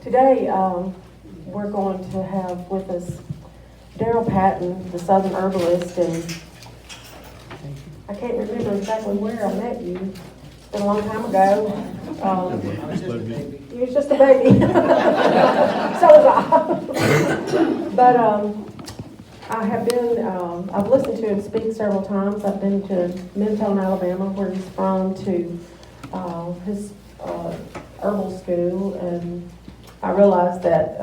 Today, we're going to have with us Darryl Patton, the Southern Herbalist, and I can't remember exactly where I met you. It's been a long time ago. You was just a baby. So was I. But I have been, I've listened to him speak several times. I've been to Mentone, Alabama, where he's from, to his herbal school, and I realized that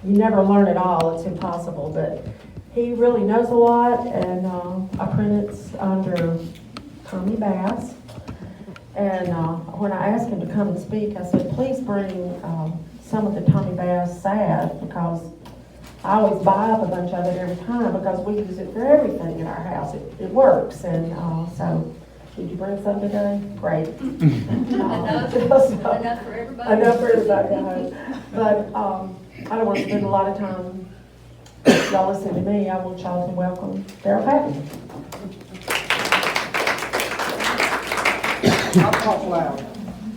you never learn it all. It's impossible, but he really knows a lot, and apprenticed under Tommy Bass. And when I asked him to come and speak, I said, please bring some of the Tommy Bass salve, because I always buy up a bunch of it every time, because we use it for everything in our house. It works, and so did you bring some today? Great. Enough for everybody. Enough for everybody, I hope. But I don't want to spend a lot of time y'all listening to me. I want y'all to welcome Darryl Patton. I'll talk loud.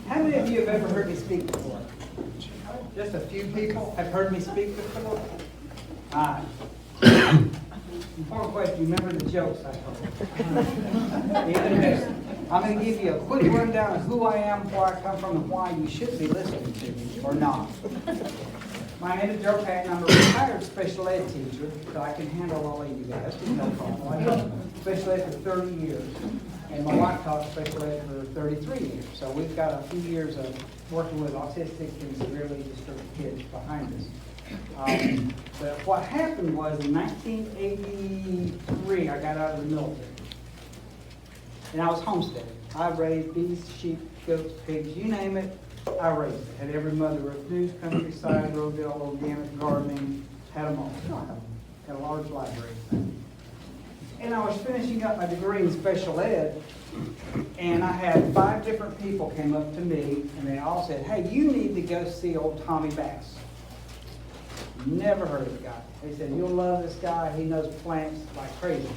How many of you have ever heard me speak before? Just a few people have heard me speak before? All right. Important question, you remember the jokes I told? Even better. I'm going to give you a quick rundown of who I am, where I come from, and why you should be listening to me, or not. My name is Darryl Patton. I'm a retired special ed teacher, so I can handle all of you guys. No problem. I've taught special ed for 30 years, and my wife taught special ed for 33 years. So we've got a few years of working with autistic and severely disturbed kids behind us. But what happened was in 1983, I got out of the military. And I was homesteading. I raised bees, sheep, goats, pigs, you name it, I raised it. Had every mother of news, countryside, rodeo, organic gardening, had them all. Had a large library. And I was finishing up my degree in special ed, and I had 5 different people came up to me, and they all said, hey, you need to go see old Tommy Bass. Never heard of the guy. They said, you'll love this guy. He knows plants like crazy.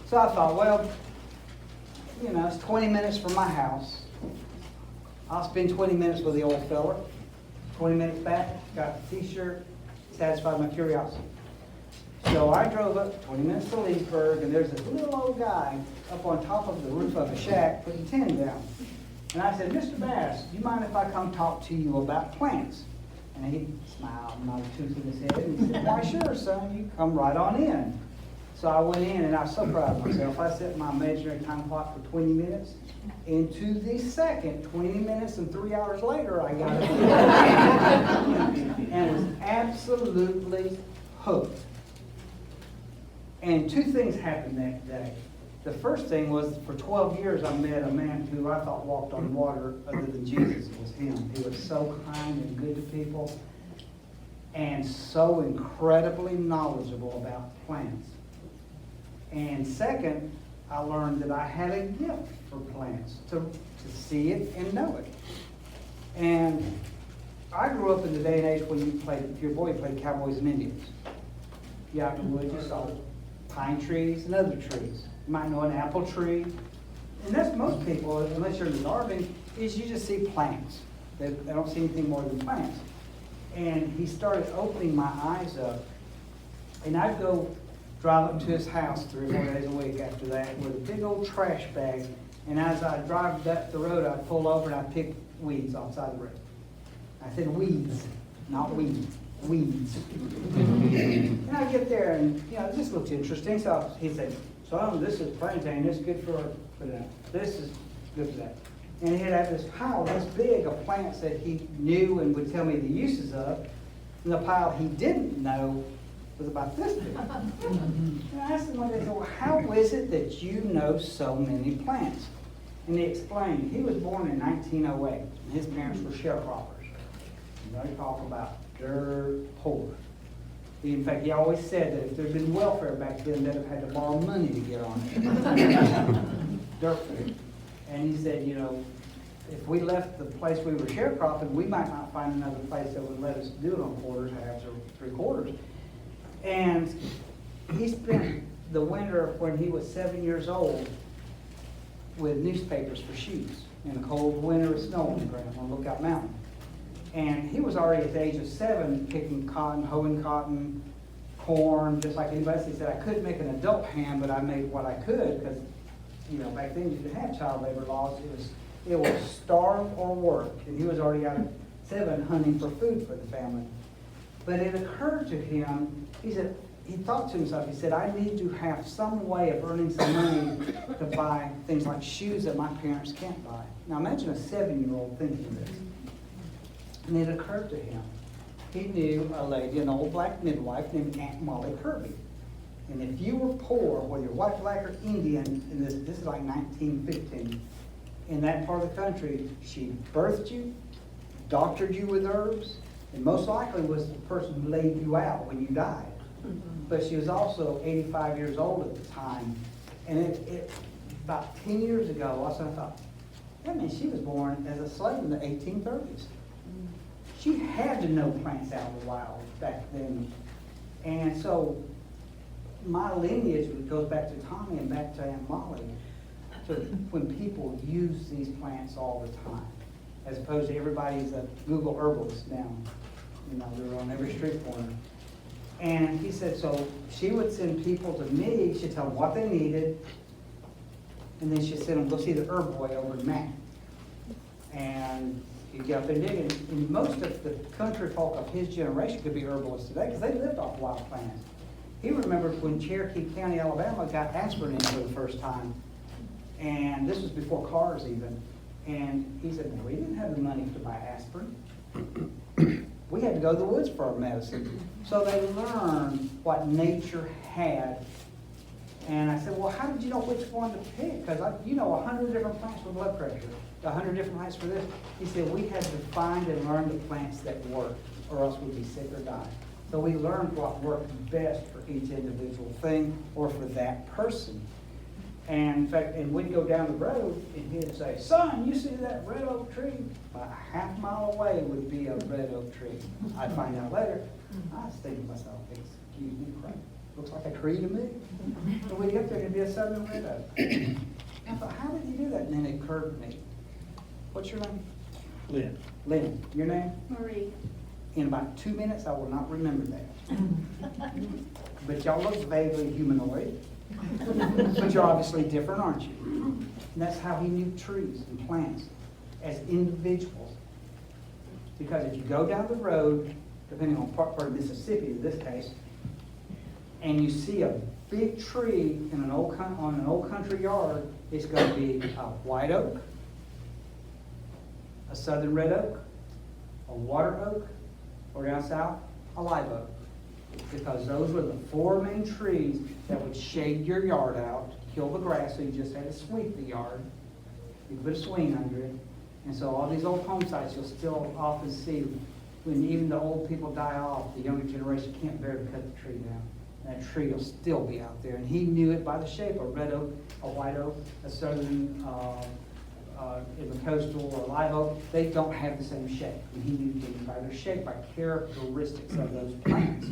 So I thought, well, you know, it's 20 minutes from my house. I'll spend 20 minutes with the old fella. 20 minutes back, got the t-shirt, satisfied my curiosity. So I drove up 20 minutes to Leesburg, and there's this little old guy up on top of the roof of a shack putting tin down. And I said, Mr. Bass, do you mind if I come talk to you about plants? And he smiled and nodded tooth in his head, and he said, why, sure, son, you come right on in. So I went in, and I was so proud of myself. I set my measuring time clock for 20 minutes. Into the second, 20 minutes and 3 hours later, I got it. And was absolutely hooked. And 2 things happened that day. The first thing was, for 12 years, I met a man who I thought walked on water other than Jesus. It was him. He was so kind and good to people, and so incredibly knowledgeable about plants. And second, I learned that I had a gift for plants, to see it and know it. And I grew up in the day and age when if you're a boy, you played cowboys and Indians. You out in the woods, you saw pine trees and other trees. You might know an apple tree. And that's most people, unless you're in the garden, is you just see plants. They don't see anything more than plants. And he started opening my eyes up. And I'd go drive up to his house 3 or 4 days a week after that with a big old trash bag. And as I drive up the road, I'd pull over and I'd pick weeds outside the road. I said weeds, not weeds. Weeds. And I get there, and this looks interesting. So he said, "So this is plantain. This is good for that. This is good for that." And he'd have this pile this big of plants that he knew and would tell me the uses of, and the pile he didn't know was about this big. And I asked him one day, "Well, how is it that you know so many plants?" And he explained. He was born in 1908, and his parents were sharecroppers. They talk about dirt poor. In fact, he always said that if there'd been welfare back then, they'd have had to borrow money to get on it. Dirt poor. And he said, if we left the place we were sharecropping, we might not find another place that would let us do it on quarters, halves, or 3/4. And he spent the winter when he was 7 years old with newspapers for shoes in a cold winter of snow on the ground on Lookout Mountain. And he was already at the age of 7 picking cotton, hoeing cotton, corn, just like anybody else. He said, I couldn't make an adult hand, but I made what I could, because, you know, back then you didn't have child labor laws. It was starve or work. And he was already out at 7 hunting for food for the family. But it occurred to him, he said, he thought to himself, he said, I need to have some way of earning some money to buy things like shoes that my parents can't buy. Now imagine a 7-year-old thinking this. And it occurred to him, he knew a lady, an old black midwife named Aunt Molly Kirby. And if you were poor, whether you're white, black, or Indian, and this is like 1915, in that part of the country, she birthed you, doctored you with herbs, and most likely was the person who laid you out when you died. But she was also 85 years old at the time. And it about 10 years ago, I thought, I mean, she was born as a slave in the 1830s. She had to know plants out of the wild back then. And so my lineage goes back to Tommy and back to Aunt Molly, to when people use these plants all the time, as opposed to everybody's a Google herbalist now. You know, they're on every street corner. And he said, so she would send people to me, she'd tell them what they needed, and then she'd send them, go see the herb boy over in Mac. And he'd get up there and dig, and most of the country folk of his generation could be herbalists today, because they lived off wild plants. He remembered when Cherokee County, Alabama got aspirin in for the first time, and this was before cars even. And he said, we didn't have the money to buy aspirin. We had to go to the woods for our medicine. So they learned what nature had. And I said, well, how did you know which one to pick? Because you know 100 different plants for blood pressure, 100 different plants for this. He said, we had to find and learn the plants that worked, or else we'd be sick or die. So we learned what worked best for each individual thing or for that person. And in fact, and we'd go down the road and he'd say, son, you see that red oak tree? About a half mile away would be a red oak tree. I'd find out later. I was thinking to myself, excuse me, crap, looks like a tree to me. So we'd get there and it'd be a southern red oak. I thought, how did he do that? And then it occurred to me. What's your name? Lynn. Lynn. Your name? Marie. In about 2 minutes, I will not remember that. But y'all look vaguely humanoid. But you're obviously different, aren't you? And that's how he knew trees and plants as individuals. Because if you go down the road, depending on part of Mississippi in this case, and you see a big tree in on an old country yard, it's going to be a white oak, a southern red oak, a water oak, or down south, a live oak. Because those were the 4 main trees that would shade your yard out, kill the grass, so you just had to sweep the yard. You could put a swing under it. And so all these old home sites, you'll still often see when even the old people die off, the younger generation can't bear to cut the tree down. That tree will still be out there. And he knew it by the shape, a red oak, a white oak, a southern in the coastal or live oak. They don't have the same shape. And he knew them by their shape, by characteristics of those plants.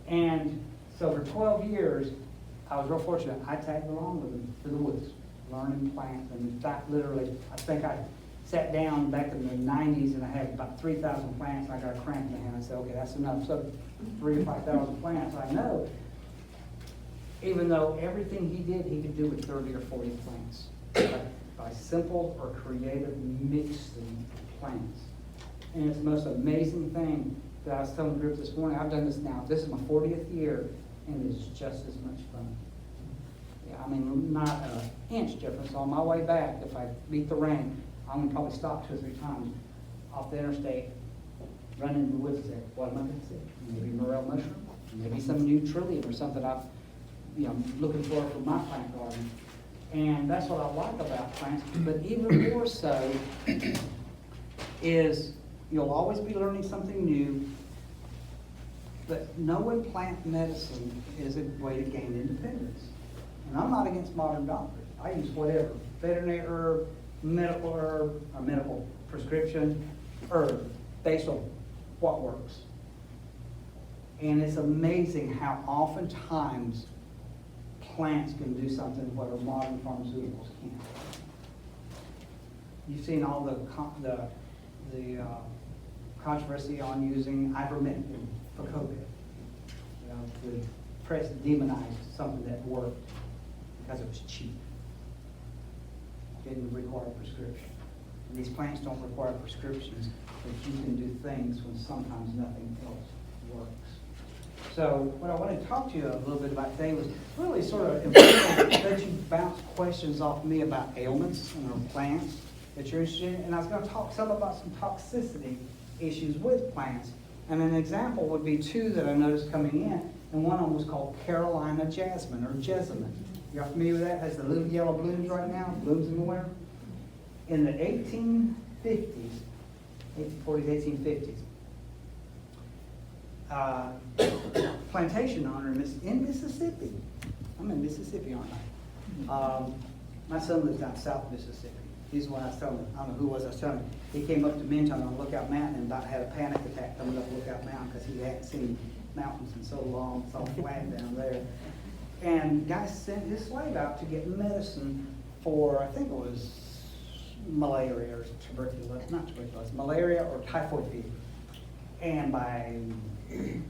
And so for 12 years, I was real fortunate. I tagged along with him to the woods, learning plants. And in fact, literally, I think I sat down back in the 90s and I had about 3,000 plants. And I got a cramp in the hand. I said, okay, that's enough. So 3,000 to 5,000 plants. I know, even though everything he did, he could do with 30 or 40 plants by simple or creative mixing plants. And it's the most amazing thing that I was telling the group this morning. I've done this now. This is my 40th year, and it's just as much fun. Yeah, I mean, not an inch difference. On my way back, if I beat the rain, I'm going to probably stop 2 or 3 times off the interstate, run into the woods and say, what am I going to see? Maybe morel mushroom, maybe some new trillium or something I'm looking for my plant garden. And that's what I like about plants. But even more so is you'll always be learning something new. But knowing plant medicine is a way to gain independence. And I'm not against modern doctors. I use whatever, veterinary herb, or medical prescription herb, based on what works. And it's amazing how oftentimes plants can do something what our modern pharmaceuticals can't. You've seen all the controversy on using ivermectin for COVID. You know, the press demonized something that worked because it was cheap. Didn't require a prescription. And these plants don't require prescriptions, but you can do things when sometimes nothing else works. So what I wanted to talk to you a little bit about today was really sort of important that you bounce questions off me about ailments and our plants that you're interested in. And I was going to talk some about some toxicity issues with plants. And an example would be two that I noticed coming in. And one of them was called Carolina jasmine or jessamine. Y'all familiar with that? It has the little yellow blooms right now, blooms in the winter. In the 1840s, 1850s, plantation owner in Mississippi. I'm in Mississippi, aren't I? My son lives down south Mississippi. He's the one I was telling him. I don't know who it was I was telling him. He came up to Minton on Lookout Mountain and about had a panic attack coming up Lookout Mountain because he hadn't seen mountains in so long. It's all flat down there. And the guy sent his slave out to get medicine for, I think it was malaria or tuberculosis, not tuberculosis, malaria or typhoid fever. And by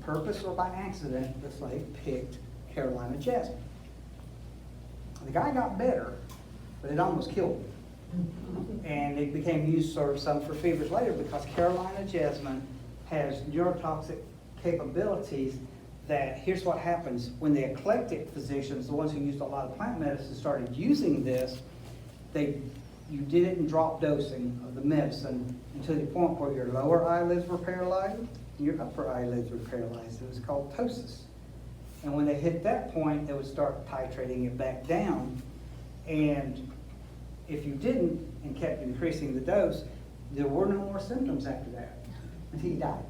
purpose or by accident, the slave picked Carolina jasmine. The guy got better, but it almost killed him. And it became used sort of some for fevers later because Carolina jasmine has neurotoxic capabilities that here's what happens when the eclectic physicians, the ones who used a lot of plant medicine, started using this, you did it in drop dosing of the medicine until the point where your lower eyelids were paralyzed and your upper eyelids were paralyzed. It was called ptosis. And when they hit that point, they would start titrating it back down. And if you didn't and kept increasing the dose, there were no more symptoms after that until you died.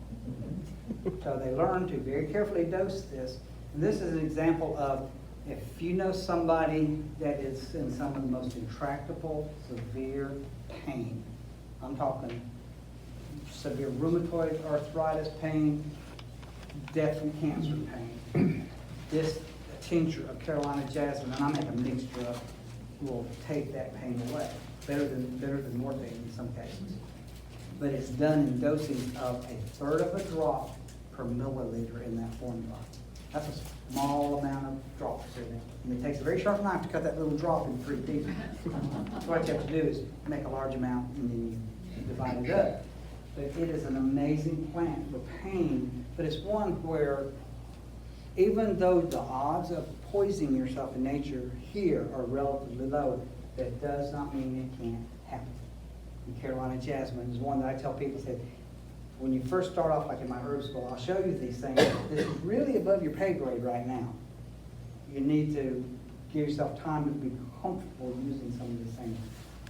So they learned to very carefully dose this. And this is an example of if you know somebody that is in some of the most intractable, severe pain. I'm talking severe rheumatoid arthritis pain, death from cancer pain. This tincture of Carolina jasmine, and I make a mixture of, will take that pain away. Better than morphine in some cases. But it's done in dosing of 1/3 of a drop per milliliter in that formula. That's a small amount of drops in it. And it takes a very sharp knife to cut that little drop in 3 pieces. So what you have to do is make a large amount and then you divide it up. But it is an amazing plant for pain, but it's one where even though the odds of poisoning yourself in nature here are relatively low, that does not mean it can't happen. And Carolina jasmine is one that I tell people, say, when you first start off, like in my herb school, I'll show you these things. This is really above your pay grade right now. You need to give yourself time to be comfortable using some of these things.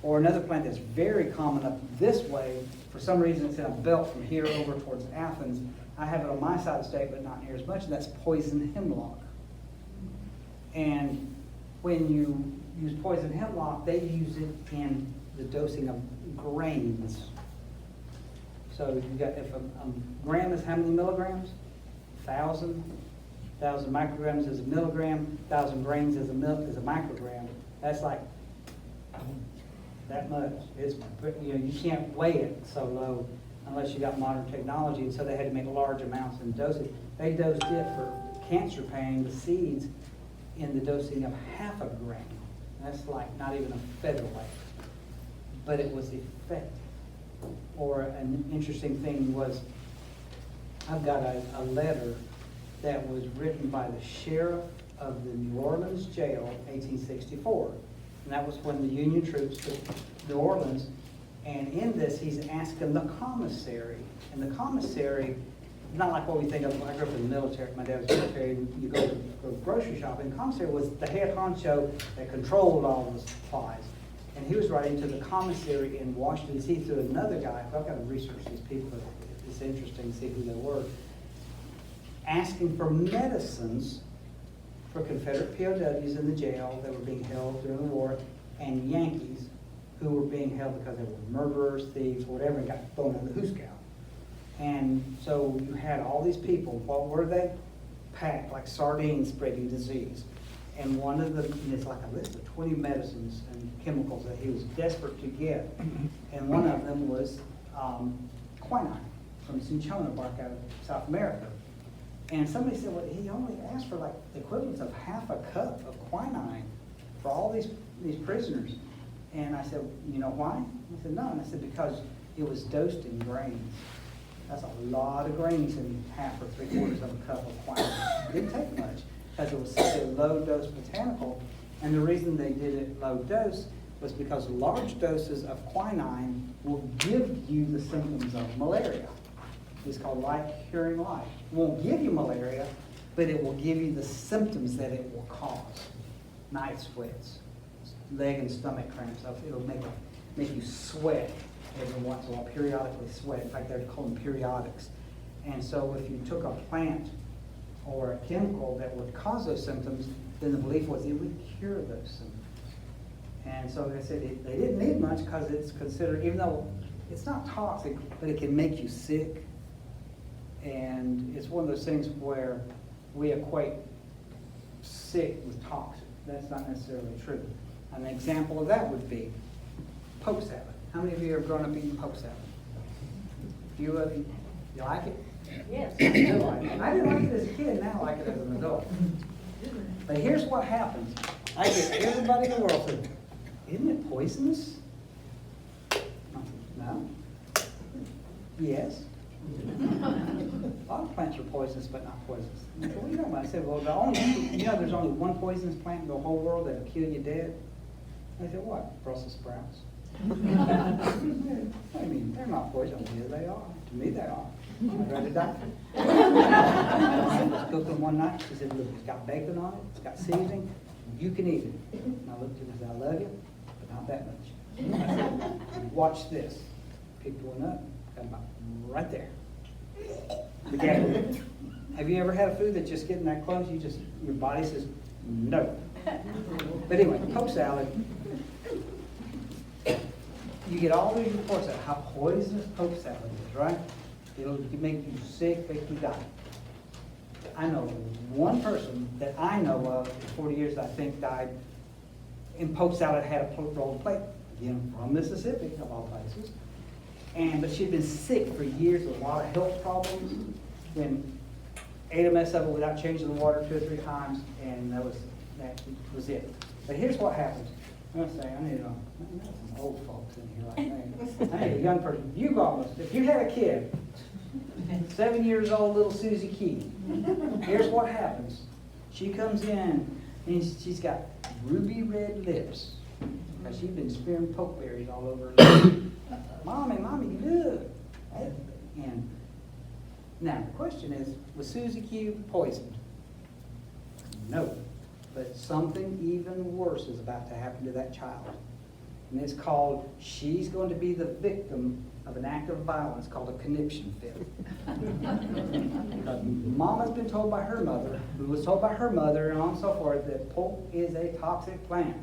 Or another plant that's very common up this way, for some reason it's in a belt from here over towards Athens. I have it on my side of the state, but not near as much, and that's poison hemlock. And when you use poison hemlock, they use it in the dosing of grains. So you got, if a gram is how many milligrams? 1,000 micrograms is a milligram, 1,000 grains is a microgram. That's like that much. It's, you can't weigh it so low unless you got modern technology, and so they had to make large amounts and dose it. They dosed it for cancer pain, the seeds, in the dosing of 1/2 gram. That's like not even a featherweight, but it was effective. Or an interesting thing was, I've got a letter that was written by the sheriff of the New Orleans jail in 1864. And that was when the Union troops took New Orleans. And in this, he's asking the commissary. And the commissary, not like what we think of, I grew up in the military, my dad was military, and you go to grocery shopping. The commissary was the head honcho that controlled all the supplies. And he was writing to the commissary in Washington, D.C. through another guy. I've got to research these people, but it's interesting to see who they were. Asking for medicines for Confederate POWs in the jail that were being held during the war, and Yankees who were being held because they were murderers, thieves, whatever, and got thrown in the hoosgow. And so you had all these people. What were they? Packed like sardines spreading disease. And one of them, and it's like a list of 20 medicines and chemicals that he was desperate to get. And one of them was quinine. from cinchona bark out of South America. And somebody said, well, he only asked for like the equivalent of half a cup of quinine for all these prisoners. And I said, you know why? He said, no. And I said, because it was dosed in grains. That's a lot of grains in half or 3/4 of a cup of quinine. It didn't take much because it was such a low dose botanical. And the reason they did it low dose was because large doses of quinine will give you the symptoms of malaria. It's called light-curing light. It won't give you malaria, but it will give you the symptoms that it will cause. Night sweats, leg and stomach cramps. It'll make you sweat every once in a while, periodically sweat. In fact, they're called them periodics. And so if you took a plant or a chemical that would cause those symptoms, then the belief was it would cure those symptoms. And so they said they didn't need much because it's considered, even though it's not toxic, but it can make you sick. And it's one of those things where we equate sick with toxic. That's not necessarily true. An example of that would be poke salad. How many of you have grown up eating poke salad? You like it? Yes. I do like it. I didn't like it as a kid, now I like it as an adult. But here's what happens. I get everybody in the world saying, isn't it poisonous? No? Yes. A lot of plants are poisonous, but not poisonous. I said, what do you know about it? I said, well, there's only one poisonous plant in the whole world that'll kill you dead. I said, what? Brussels sprouts. I mean, they're not poisonous. Yeah, they are. To me, they are. I'd rather die. I was cooking one night. She said, look, it's got bacon on it. It's got seasoning. You can eat it. And I looked at her and said, I love you, but not that much. I said, watch this. Picked one up. Got about right there. Began. Have you ever had a food that just getting that close, your body says, no. But anyway, poke salad. You get all these reports of how poisonous poke salad is, right? It'll make you sick, make you die. I know one person that I know of in 40 years that I think died, and poke salad had a rolled plate, again, from Mississippi, of all places. But she'd been sick for years with a lot of health problems, and ate a mess of it without changing the water 2 or 3 times, and that was it. But here's what happens. I'm going to say, I need some old folks in here like me. I need a young person. If you had a kid, 7 years old, little Susie Key, here's what happens. She comes in, and she's got ruby red lips, because she's been spearing pokeberries all over her. Mommy, look. And now the question is, was Susie Q poisoned? No. But something even worse is about to happen to that child. And it's called, she's going to be the victim of an act of violence called a conniption fit. Because Mama's been told by her mother, who was told by her mother, and on and so forth, that poke is a toxic plant.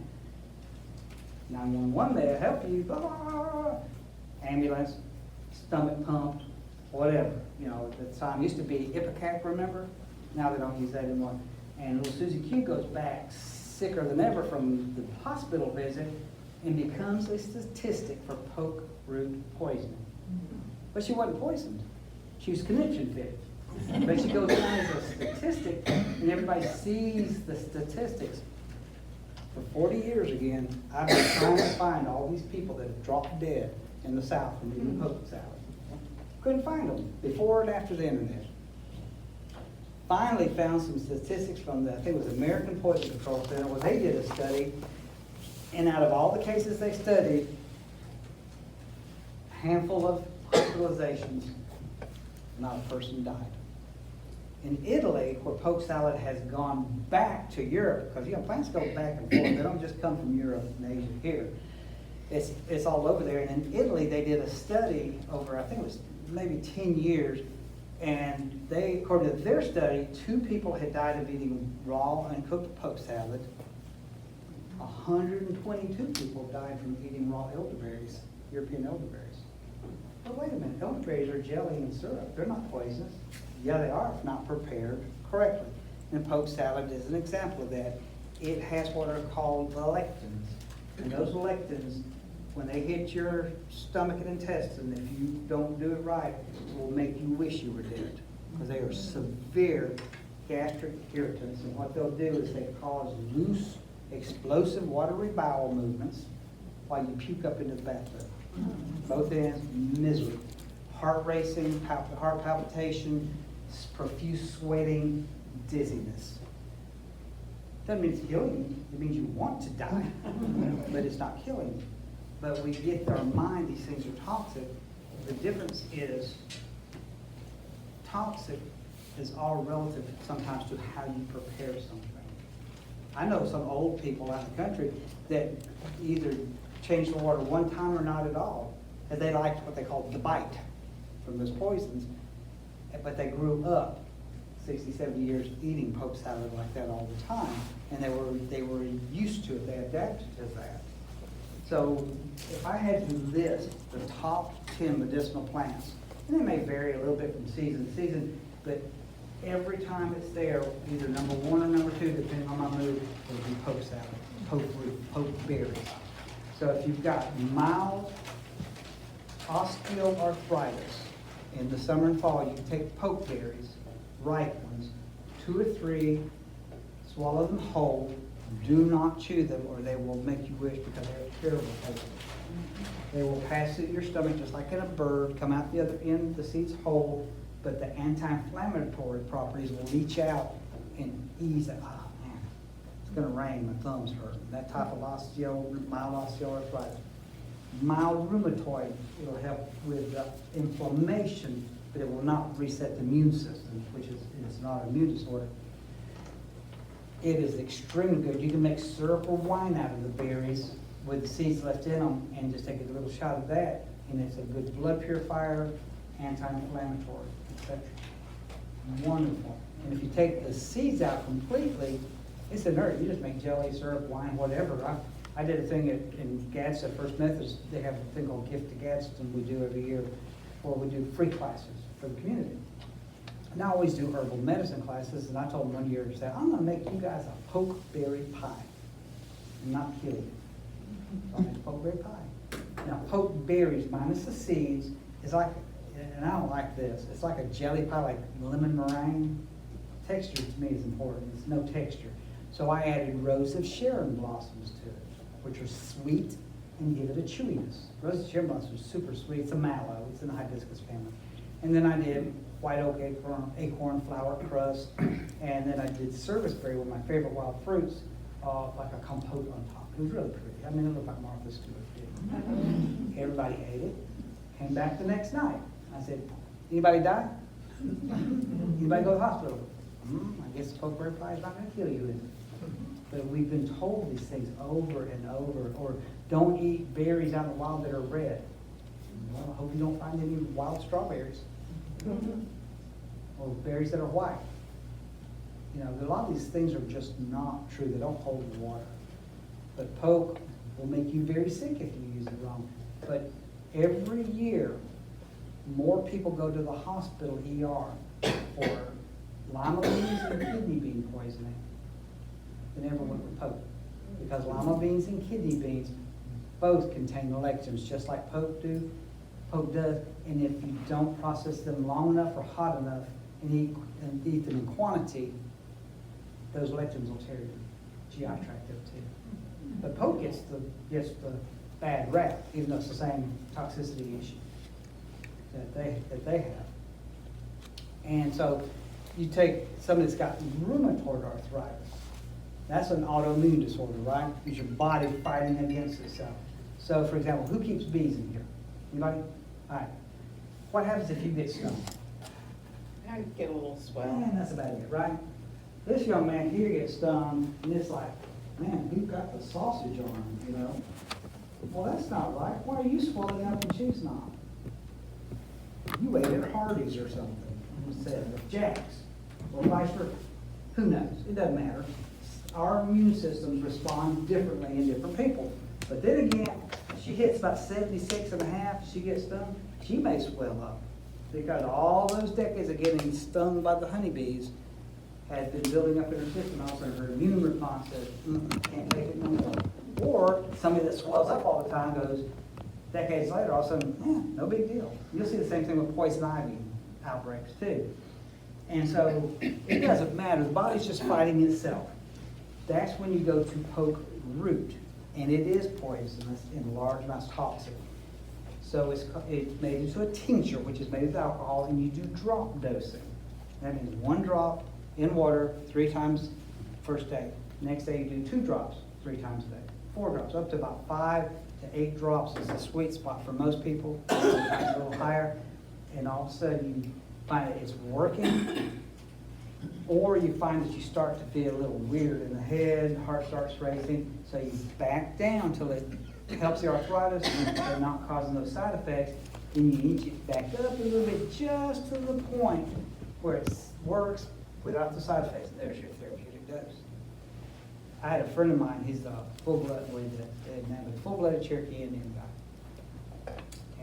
911 may help you, blah, blah, blah. Ambulance, stomach pump, whatever. You know, at the time used to be Ipecac, remember? Now they don't use that anymore. And little Susie Q goes back sicker than ever from the hospital visit and becomes a statistic for poke root poisoning. But she wasn't poisoned. She was conniption fit. But she goes down as a statistic, and everybody sees the statistics. For 40 years again, I've been trying to find all these people that have dropped dead in the South from eating poke salad. Couldn't find them before and after the internet. Finally found some statistics from I think it was American Poison Control Center, where they did a study, and out of all the cases they studied, a handful of hospitalizations, not a person died. In Italy, where poke salad has gone back to Europe, because plants go back and forth, they don't just come from Europe and Asia here. It's all over there. And in Italy, they did a study over, I think it was maybe 10 years, and they, according to their study, 2 people had died of eating raw and cooked poke salad. 122 people died from eating raw elderberries, European elderberries. But wait a minute, elderberries are jelly and syrup. They're not poisonous. Yeah, they are if not prepared correctly. And poke salad is an example of that. It has what are called lectins. And those lectins when they hit your stomach and intestine, if you don't do it right, it will make you wish you were dead. Because they are severe gastric irritants, and what they'll do is they cause loose, explosive, watery bowel movements while you puke up into the bathtub. Both ends, misery. Heart racing, heart palpitation, profuse sweating, dizziness. Doesn't mean it's killing you. It means you want to die, but it's not killing you. But we get our mind, these things are toxic. The difference is toxic is all relative sometimes to how you prepare something. I know some old people out in the country that either changed the water one time or not at all, and they liked what they called the bite from those poisons, but they grew up 60, 70 years eating poke salad like that all the time, and they were used to it, they adapted to that. So if I had to list the top 10 medicinal plants, and they may vary a little bit from season to season, but every time it's there, either number 1 or number 2, depending on my mood, it would be poke salad, poke root, poke berries. So if you've got mild osteoarthritis in the summer and fall, you can take poke berries, ripe ones, 2 or 3, swallow them whole, do not chew them or they will make you wish because they're terrible taste. They will pass through your stomach just like in a bird, come out the other end, the seeds whole, but the anti-inflammatory properties will leach out and ease it. Oh man, it's gonna rain, my thumbs hurt. That type of mild osteoarthritis. Mild rheumatoid, it'll help with inflammation, but it will not reset the immune system, which is not an immune disorder. It is extremely good. You can make syrup or wine out of the berries with the seeds left in them and just take a little shot of that, and it's a good blood purifier, anti-inflammatory, etc. Wonderful. And if you take the seeds out completely, it's inert. You just make jelly, syrup, wine, whatever. I did a thing in Gadsden, First Methodist. They have a thing called Gift to Gadsden we do every year, where we do free classes for the community. And I always do herbal medicine classes, and I told them one year, I said, I'm going to make you guys a pokeberry pie and not kill you. So I made pokeberry pie. Now, pokeberries minus the seeds is like, and I don't like this, it's like a jelly pie, like lemon meringue. Texture to me is important. It's no texture. So I added rows of Sharon blossoms to it, which are sweet and give it a chewiness. Rose of Sharon blossoms are super sweet. It's a mallow. It's in the hibiscus family. And then I did white oak acorn flower crust, and then I did serviceberry, one of my favorite wild fruits, like a compote on top. It was really pretty. I mean, it looked like Martha Stewart did. Everybody ate it. Came back the next night. I said, anybody die? Anybody go to the hospital? I guess pokeberry pie is not going to kill you. But we've been told these things over and over, or don't eat berries out in the wild that are red. Well, I hope you don't find any wild strawberries. Or berries that are white. You know, a lot of these things are just not true. They don't hold water. But poke will make you very sick if you use it wrong. But every year, more people go to the hospital ER for lima beans and kidney bean poisoning than ever went with poke. Because lima beans and kidney beans both contain lectins, just like poke does, and if you don't process them long enough or hot enough and eat them in quantity, those lectins will tear your GI tract up too. But poke gets the bad rap, even though it's the same toxicity issue that they have. And so you take somebody that's got rheumatoid arthritis. That's an autoimmune disorder, right? It's your body fighting against itself. So, for example, who keeps bees in here? Anybody? All right. What happens if you get stung? I get a little swell. Man, that's about it, right? This young man here gets stung, and it's like, man, who got the sausage arm, you know? Well, that's not right. Why are you swelling up and she's not? You ate at Hardee's or something, instead of Jack's, or vice versa. Who knows? It doesn't matter. Our immune systems respond differently in different people. But then again, she hits about 76 and a half, she gets stung, she may swell up. Because all those decades of getting stung by the honeybees has been building up in her system. Also, her immune response says, can't take it no more. Or somebody that swells up all the time goes, Decades later, all of a sudden, no big deal. You'll see the same thing with poison ivy outbreaks too. And so it doesn't matter, the body's just fighting itself. That's when you go to poke root, and it is poisonous in large amounts, toxic. So it's made into a tincture, which is made with alcohol, and you do drop dosing. That means 1 drop in water 3 times first day. Next day you do 2 drops 3 times a day. 4 drops, up to about 5 to 8 drops is the sweet spot for most people, sometimes a little higher. And all of a sudden you find that it's working, or you find that you start to feel a little weird in the head, heart starts racing, so you back down till it helps the arthritis and they're not causing those side effects. Then you inch it back up a little bit just to the point where it works without the side effects. There's your therapeutic dose. I had a friend of mine, he's a full-blooded Cherokee Indian guy.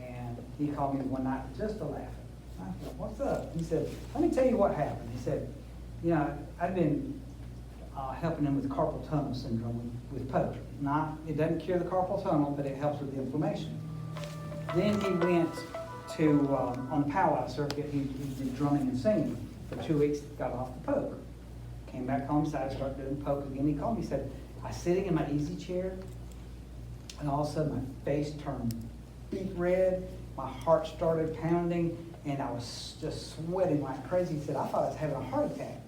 And he called me one night just to laugh. I said, what's up? He said, let me tell you what happened. He said, you know, I've been helping him with carpal tunnel syndrome with poke. It doesn't cure the carpal tunnel, but it helps with the inflammation. Then he went to, on the powwow circuit, he did drumming and singing. For 2 weeks, got off the poke. Came back home, decided to start doing poke again. He called me, he said, I was sitting in my easy chair, and all of a sudden my face turned beet red, my heart started pounding, and I was just sweating like crazy. He said, I thought I was having a heart attack.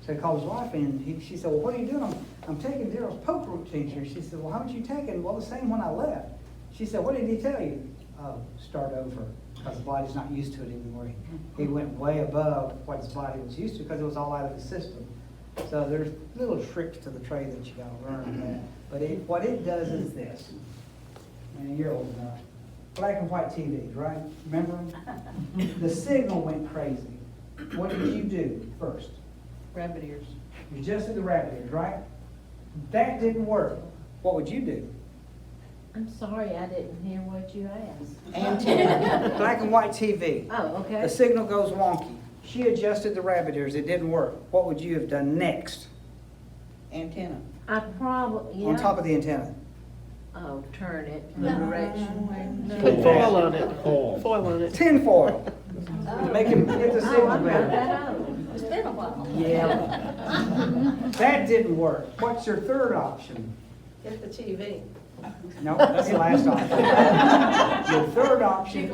So he called his wife, and she said, well, what are you doing? I'm taking Darryl's poke root tincture. She said, well, how much you taking? Well, the same one I left. She said, what did he tell you? Oh, start over, because the body's not used to it anymore. He went way above what his body was used to because it was all out of his system. So there's little tricks to the trade that you got to learn on that. But what it does is this. And you're old enough. Black and white TVs, right? Remember? The signal went crazy. What did you do first? Rabbit ears. You adjusted the rabbit ears, right? That didn't work. What would you do? I'm sorry, I didn't hear what you asked. Antenna. Black and white TV. Oh, okay. The signal goes wonky. She adjusted the rabbit ears. It didn't work. What would you have done next? Antenna. I probably, yeah. On top of the antenna. Oh, turn it the direction where. Put foil on it. Foil on it. Tin foil. Make him get the Oh, signal I got better. that on. It's been a while. Yeah. That didn't work. What's your third option? Get the TV. No, that's the last option. Your third option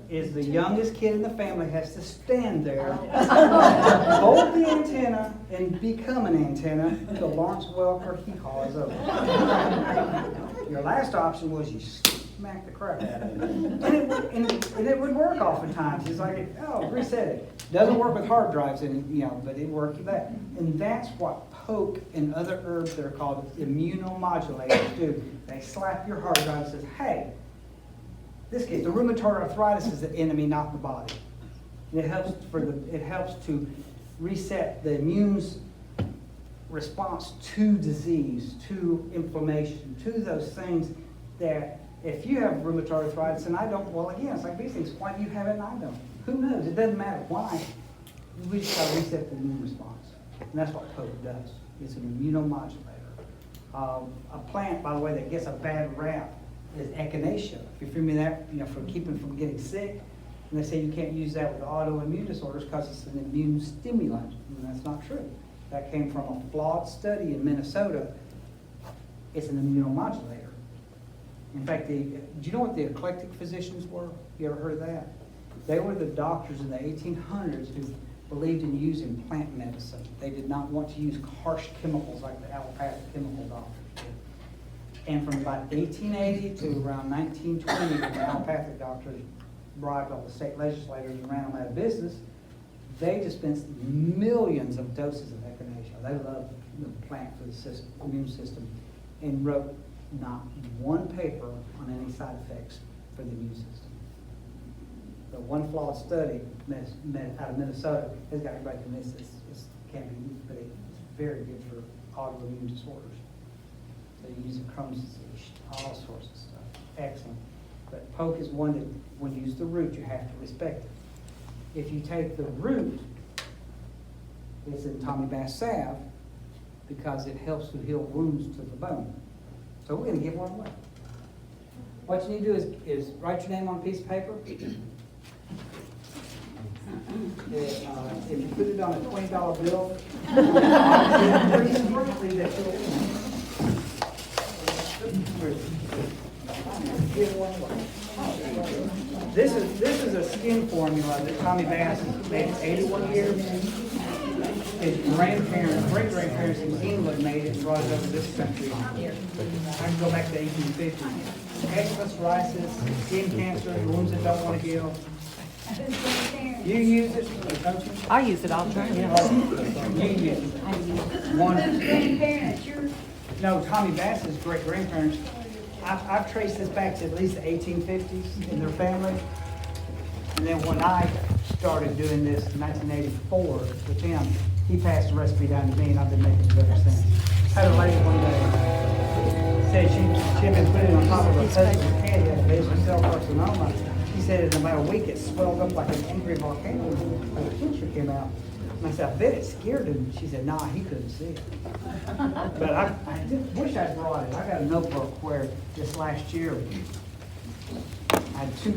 is the youngest kid in the family has to stand there, hold the antenna, and become an antenna until Lawrence Welker hee-haw is over. Your last option was you smack the crap out of it. And it would work oftentimes. It's like, oh, reset it. Doesn't work with hard drives, but it worked with that. And that's what poke and other herbs that are called immunomodulators do. They slap your hard drive and says, hey, this case, the rheumatoid arthritis is the enemy, not the body. And it helps to reset the immune response to disease, to inflammation, to those things that if you have rheumatoid arthritis and I don't, well, again, it's like these things. Why do you have it and I don't? Who knows? It doesn't matter why. We just got to reset the immune response. And that's what poke does. It's an immunomodulator. A plant, by the way, that gets a bad rap is echinacea. If you're familiar with that, for keeping from getting sick. And they say you can't use that with autoimmune disorders because it's an immune stimulant. And that's not true. That came from a flawed study in Minnesota. It's an immunomodulator. In fact, do you know what the eclectic physicians were? You ever heard of that? They were the doctors in the 1800s who believed in using plant medicine. They did not want to use harsh chemicals like the allopathic chemical doctors did. And from about 1880 to around 1920, when the allopathic doctors bribed all the state legislators and ran them out of business, they dispensed millions of doses of echinacea. They loved the plant for the immune system and wrote not one paper on any side effects for the immune system. The one flawed study out of Minnesota has got everybody convinced it can't be used, but it's very good for autoimmune disorders. So you use it Crohn's disease, all sorts of stuff. Excellent. But poke is one that when you use the root, you have to respect it. If you take the root, it's in Tommy Bass salve because it helps to heal wounds to the bone. So we're going to give one away. What you need to do is write your name on a piece of paper. If you put it on a $20 bill, pretty quickly that This is a skin formula that Tommy Bass made 81 years. His grandparents, great-grandparents in England made it and brought it over to this country. I can go back to 1850. Eczema, psoriasis, skin cancer, wounds that don't want to heal. You use it, don't you? I use it all the time, yeah. You use it. No, Tommy Bass's great-grandparents, I've traced this back to at least the 1850s in their family. And then when I started doing this in 1984 with him, he passed the recipe down to me, and I've been making it ever since. I had a lady one day said she had been putting it on top of her husband's head, he had basal cell carcinoma. She said in about a week it swelled up like an angry volcano when the picture came out. And I said, I bet it scared him. She said, nah, he couldn't see it. But I just wish I brought it. I got a notebook where this last year I had two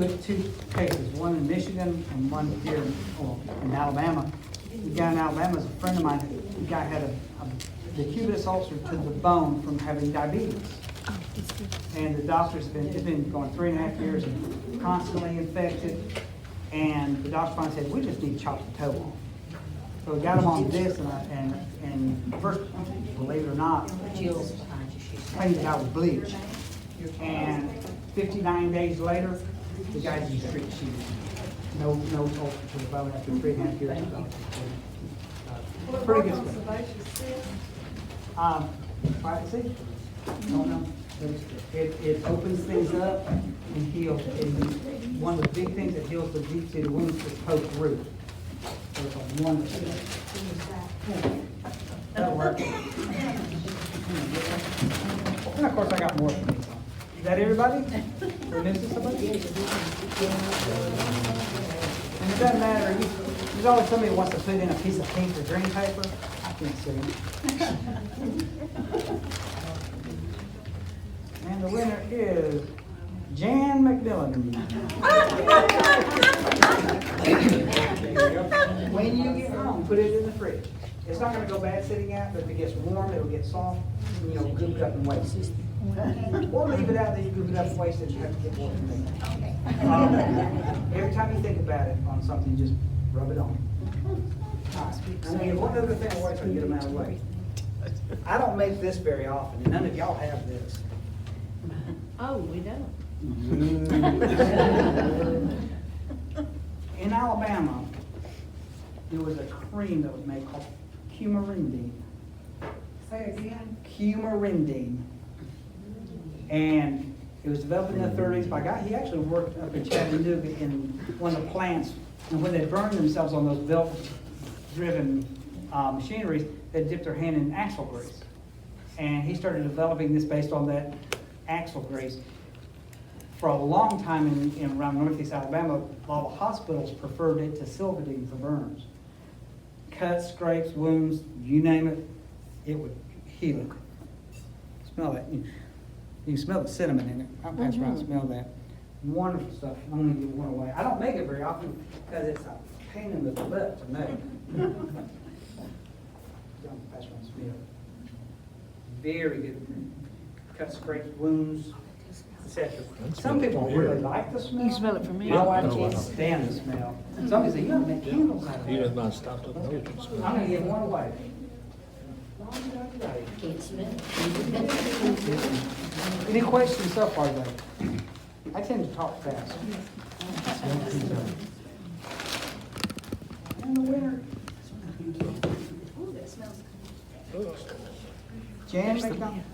cases, one in Michigan and one here in Alabama. The guy in Alabama is a friend of mine. The guy had the decubitus ulcer to the bone from having diabetes. And the doctors it's been going 3.5 years and constantly infected. And the doctor finally said, we just need to chop the toe off. So we got him on this, and first, believe it or not, cleaned it out with bleach. And 59 days later, the guy's in street sheet. No ulcer to the bone after 3.5 years. Pretty good stuff. Privacy? Don't know. It opens things up and heals. And one of the big things that heals the deep-seated wounds is post root. So it's a wonderful thing. That'll work. And of course, I got more for these. Is that everybody? We're missing somebody? And it doesn't matter. There's always somebody who wants to put in a piece of pink or green paper. I can't see it. And the winner is Jan McMillan. When you get home, put it in the fridge. It's not going to go bad sitting out, but if it gets warm, it'll get soft, gooped up and wasted. Or leave it out, then you goop it up and waste it, you have to get more from it. Every time you think about it on something, just rub it on. And then one other thing, I always try to get them out of the way. I don't make this very often, and none of y'all have this. Oh, we don't. In Alabama, there was a cream that was made called coumarindine. Say again? Coumarindine. And it was developed in the 30s by a guy, he actually worked up in Chattanooga in one of the plants. And when they burned themselves on those belt-driven machineries, they dipped their hand in axle grease. And he started developing this based on that axle grease. For a long time in around northeast Alabama, a lot of hospitals preferred it to Silvadine for burns. Cuts, scrapes, wounds, you name it, it would heal it. Smell that. You can smell the cinnamon in it. I'll pass around and smell that. Wonderful stuff. I'm going to give one away. I don't make it very often because it's a pain in the butt to make. Don't pass around and smell. Very good. Cuts, scrapes, wounds, etc. Some people really like the smell. You smell it from me. My wife can't stand the smell. Somebody say, you have to make candles out of You it. just not stopped at the nose. I'm going to give one away. Can't smell. Any questions so far, though? I tend to talk fast. And the winner. Jan McDonald.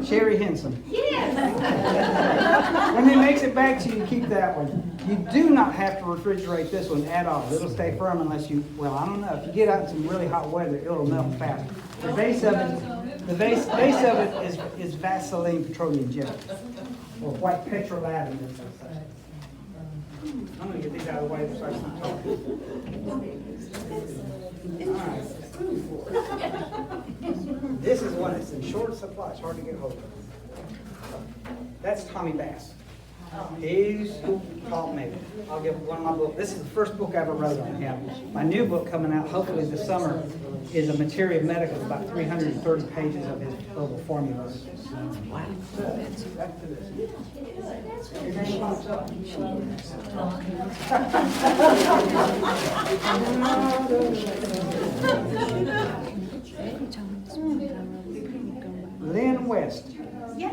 Sherry Henson. Yes. When he makes it back to you, keep that one. You do not have to refrigerate this one at all. It'll stay firm unless you, well, I don't know. If you get out in some really hot weather, it'll melt fast. The base of it is Vaseline petroleum jelly, or white petrolatum, as they say. I'm going to get these out of the way so I can talk. All right. This is one that's in short supply. It's hard to get hold of. That's Tommy Bass. He's taught me. I'll give one of my books. This is the first book I ever wrote on him. My new book coming out hopefully this summer is a materia medica, about 330 pages of his herbal formulas. Wow. Back to this. Your name pops up. Lynn West. You. I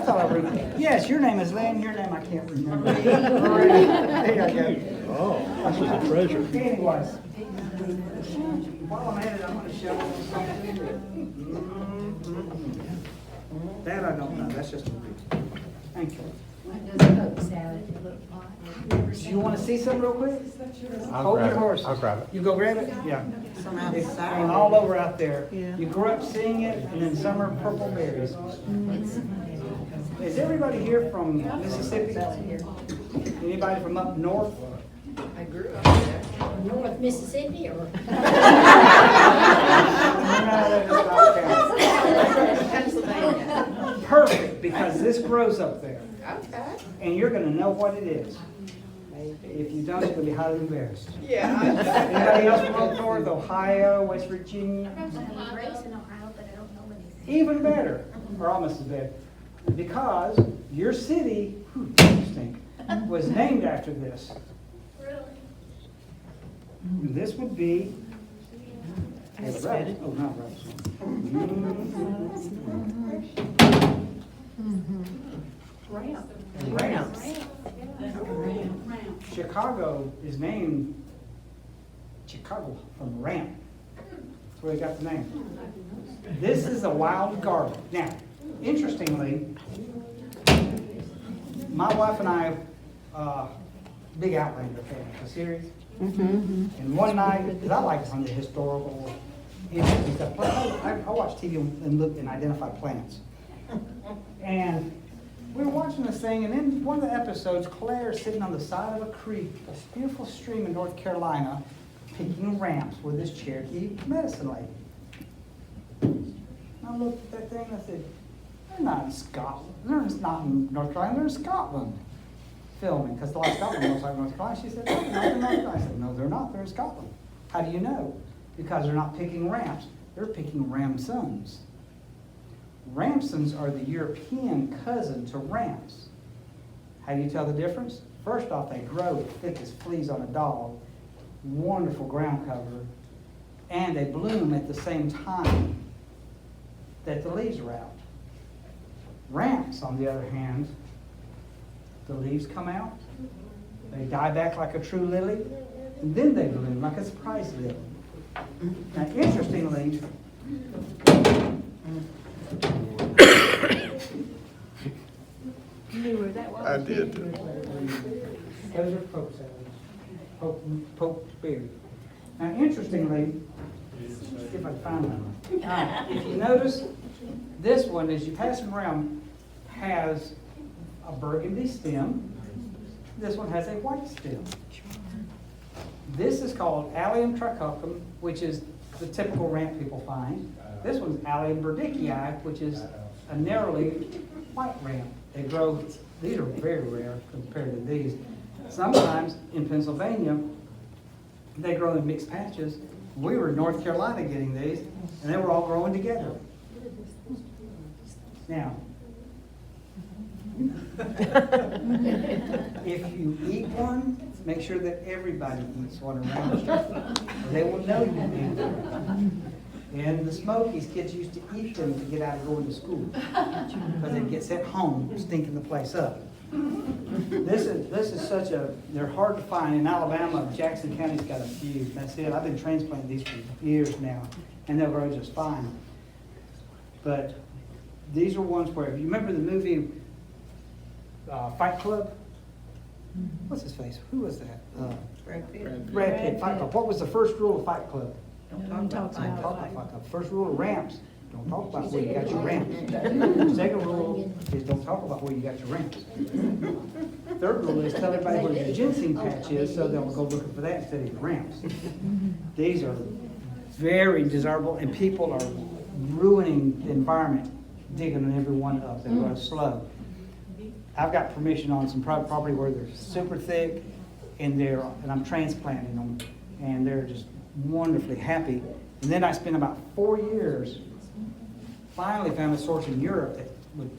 thought I remembered. Yes, your name is Lynn. Your name I can't remember. There you go. Oh, this is a treasure. Anyways, while I'm at it, I'm going to show you something. That I don't know. That's just a reason. Thank you. What does poke salad look like? Do you want to see something real quick? I'll Hold grab your it. horses. I'll grab it. You go grab it? Yeah. From It's outside. going all over out there. Yeah. You grew up seeing it, and then summer purple berries. Is everybody here from Mississippi? Anybody from up north? North Mississippi or? Pennsylvania. Perfect, because this grows up there, Okay. and you're going to know what it is. If you don't, you're going to be highly embarrassed. Yeah. Anybody else from up north, Ohio, West Virginia? I was raised in Ohio, but I don't know anything. Even better, or almost as bad, because your city, you stink, was named after this. Really? This would be. Oh, not right. Ramps. Chicago is named Chicago from ramp. That's where they got the name. This is a wild garlic. Now, interestingly, my wife and I, big Outlander fan, the series. And one night, because I like some of the historical interesting stuff. Plus, I watch TV and look and identify plants. And we were watching this thing, and in one of the episodes, Claire's sitting on the side of a creek, a beautiful stream in North Carolina, picking ramps with this Cherokee medicine lady. And I looked at that thing and I said, they're not in Scotland. They're not in North Carolina, they're in Scotland filming, because the last Scotland looks like North Carolina. She said, no, they're not in North Carolina. I said, no, they're not, they're in Scotland. How do you know? Because they're not picking ramps, they're picking ramsons. Ramsons are the European cousin to ramps. How do you tell the difference? First off, they grow thick as fleas on a dog, wonderful ground cover, and they bloom at the same time that the leaves are out. Ramps, on the other hand, the leaves come out, they die back like a true lily, and then they bloom like a surprise lily. Now, interestingly, You knew where that was? I did. those are poke salads, poke berry. Now, interestingly, see if I can find one. If you notice, this one, as you pass them around, has a burgundy stem. This one has a white stem. This is called Allium trichocum, which is the typical ramp people find. This one's Allium burdickii, which is a narrowly white ramp. They grow, these are very rare compared to these. Sometimes in Pennsylvania, they grow in mixed patches. We were in North Carolina getting these, and they were all growing together. Now, if you eat one, make sure that everybody eats one around you. They will know you eat them. In the Smokies, kids used to eat them to get out of going to school because they'd get sent home stinking the place up. This is such a, they're hard to find. In Alabama, Jackson County's got a few. That's it. I've been transplanting these for years now, and they'll grow just fine. But these are ones where, if you remember the movie Fight Club? What's his face? Who was that? Brad Pitt. Brad Pitt, Fight Club. What was the first rule of Fight Club? Don't talk about Don't it. talk about Fight Club. First rule of ramps, don't talk about where you got your ramps. Second rule is don't talk about where you got your ramps. Third rule is tell everybody where your ginseng patch is so they'll go looking for that instead of your ramps. These are very desirable, and people are ruining the environment digging every one up, they grow slow. I've got permission on some private property where they're super thick, and I'm transplanting them, and they're just wonderfully happy. And then I spent about 4 years, finally found a source in Europe that would,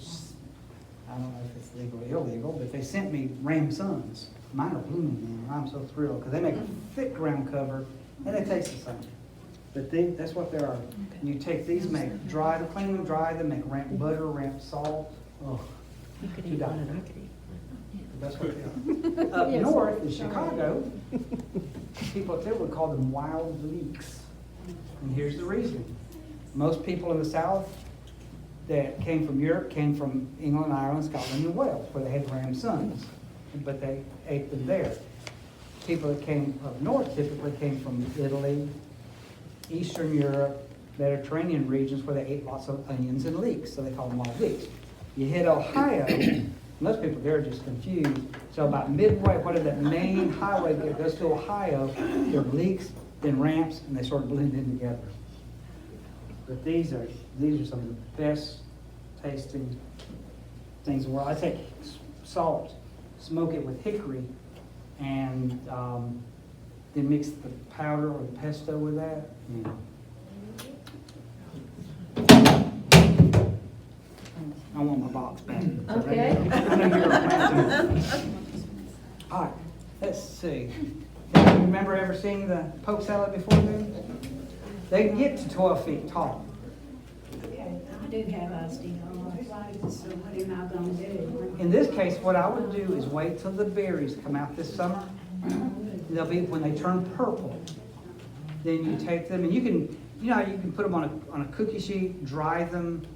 I don't know if it's legal or illegal, but they sent me Ramsons. Mine are blooming now, I'm so thrilled, because they make a thick ground cover, and they taste the same. But that's what they are. And you take these, clean them, dry them, make ramp butter, ramp salt. Oh, you die. That's what they are. Up north in Chicago, people up there would call them wild leeks. And here's the reason. Most people in the South that came from Europe came from England, Ireland, Scotland, and Wales, where they had Ramsons, but they ate them there. People that came up north typically came from Italy, Eastern Europe, Mediterranean regions where they ate lots of onions and leeks, so they call them wild leeks. You hit Ohio, most people there are just confused. So about midway, what is that main highway that goes to Ohio, there are leeks, then ramps, and they sort of blend in together. But these are some of the best tasting things in the world. I take salt, smoke it with hickory, and then mix the powder or the pesto with that. I want my box back. Okay. I know you're planting. All right, let's see. Remember ever seeing the poke salad before then? They can get to 12 feet tall. Okay, I do have osteoarthritis, so what am I gonna do? In this case, what I would do is wait till the berries come out this summer. They'll be, when they turn purple, then you take them and you can put them on a cookie sheet, dry them,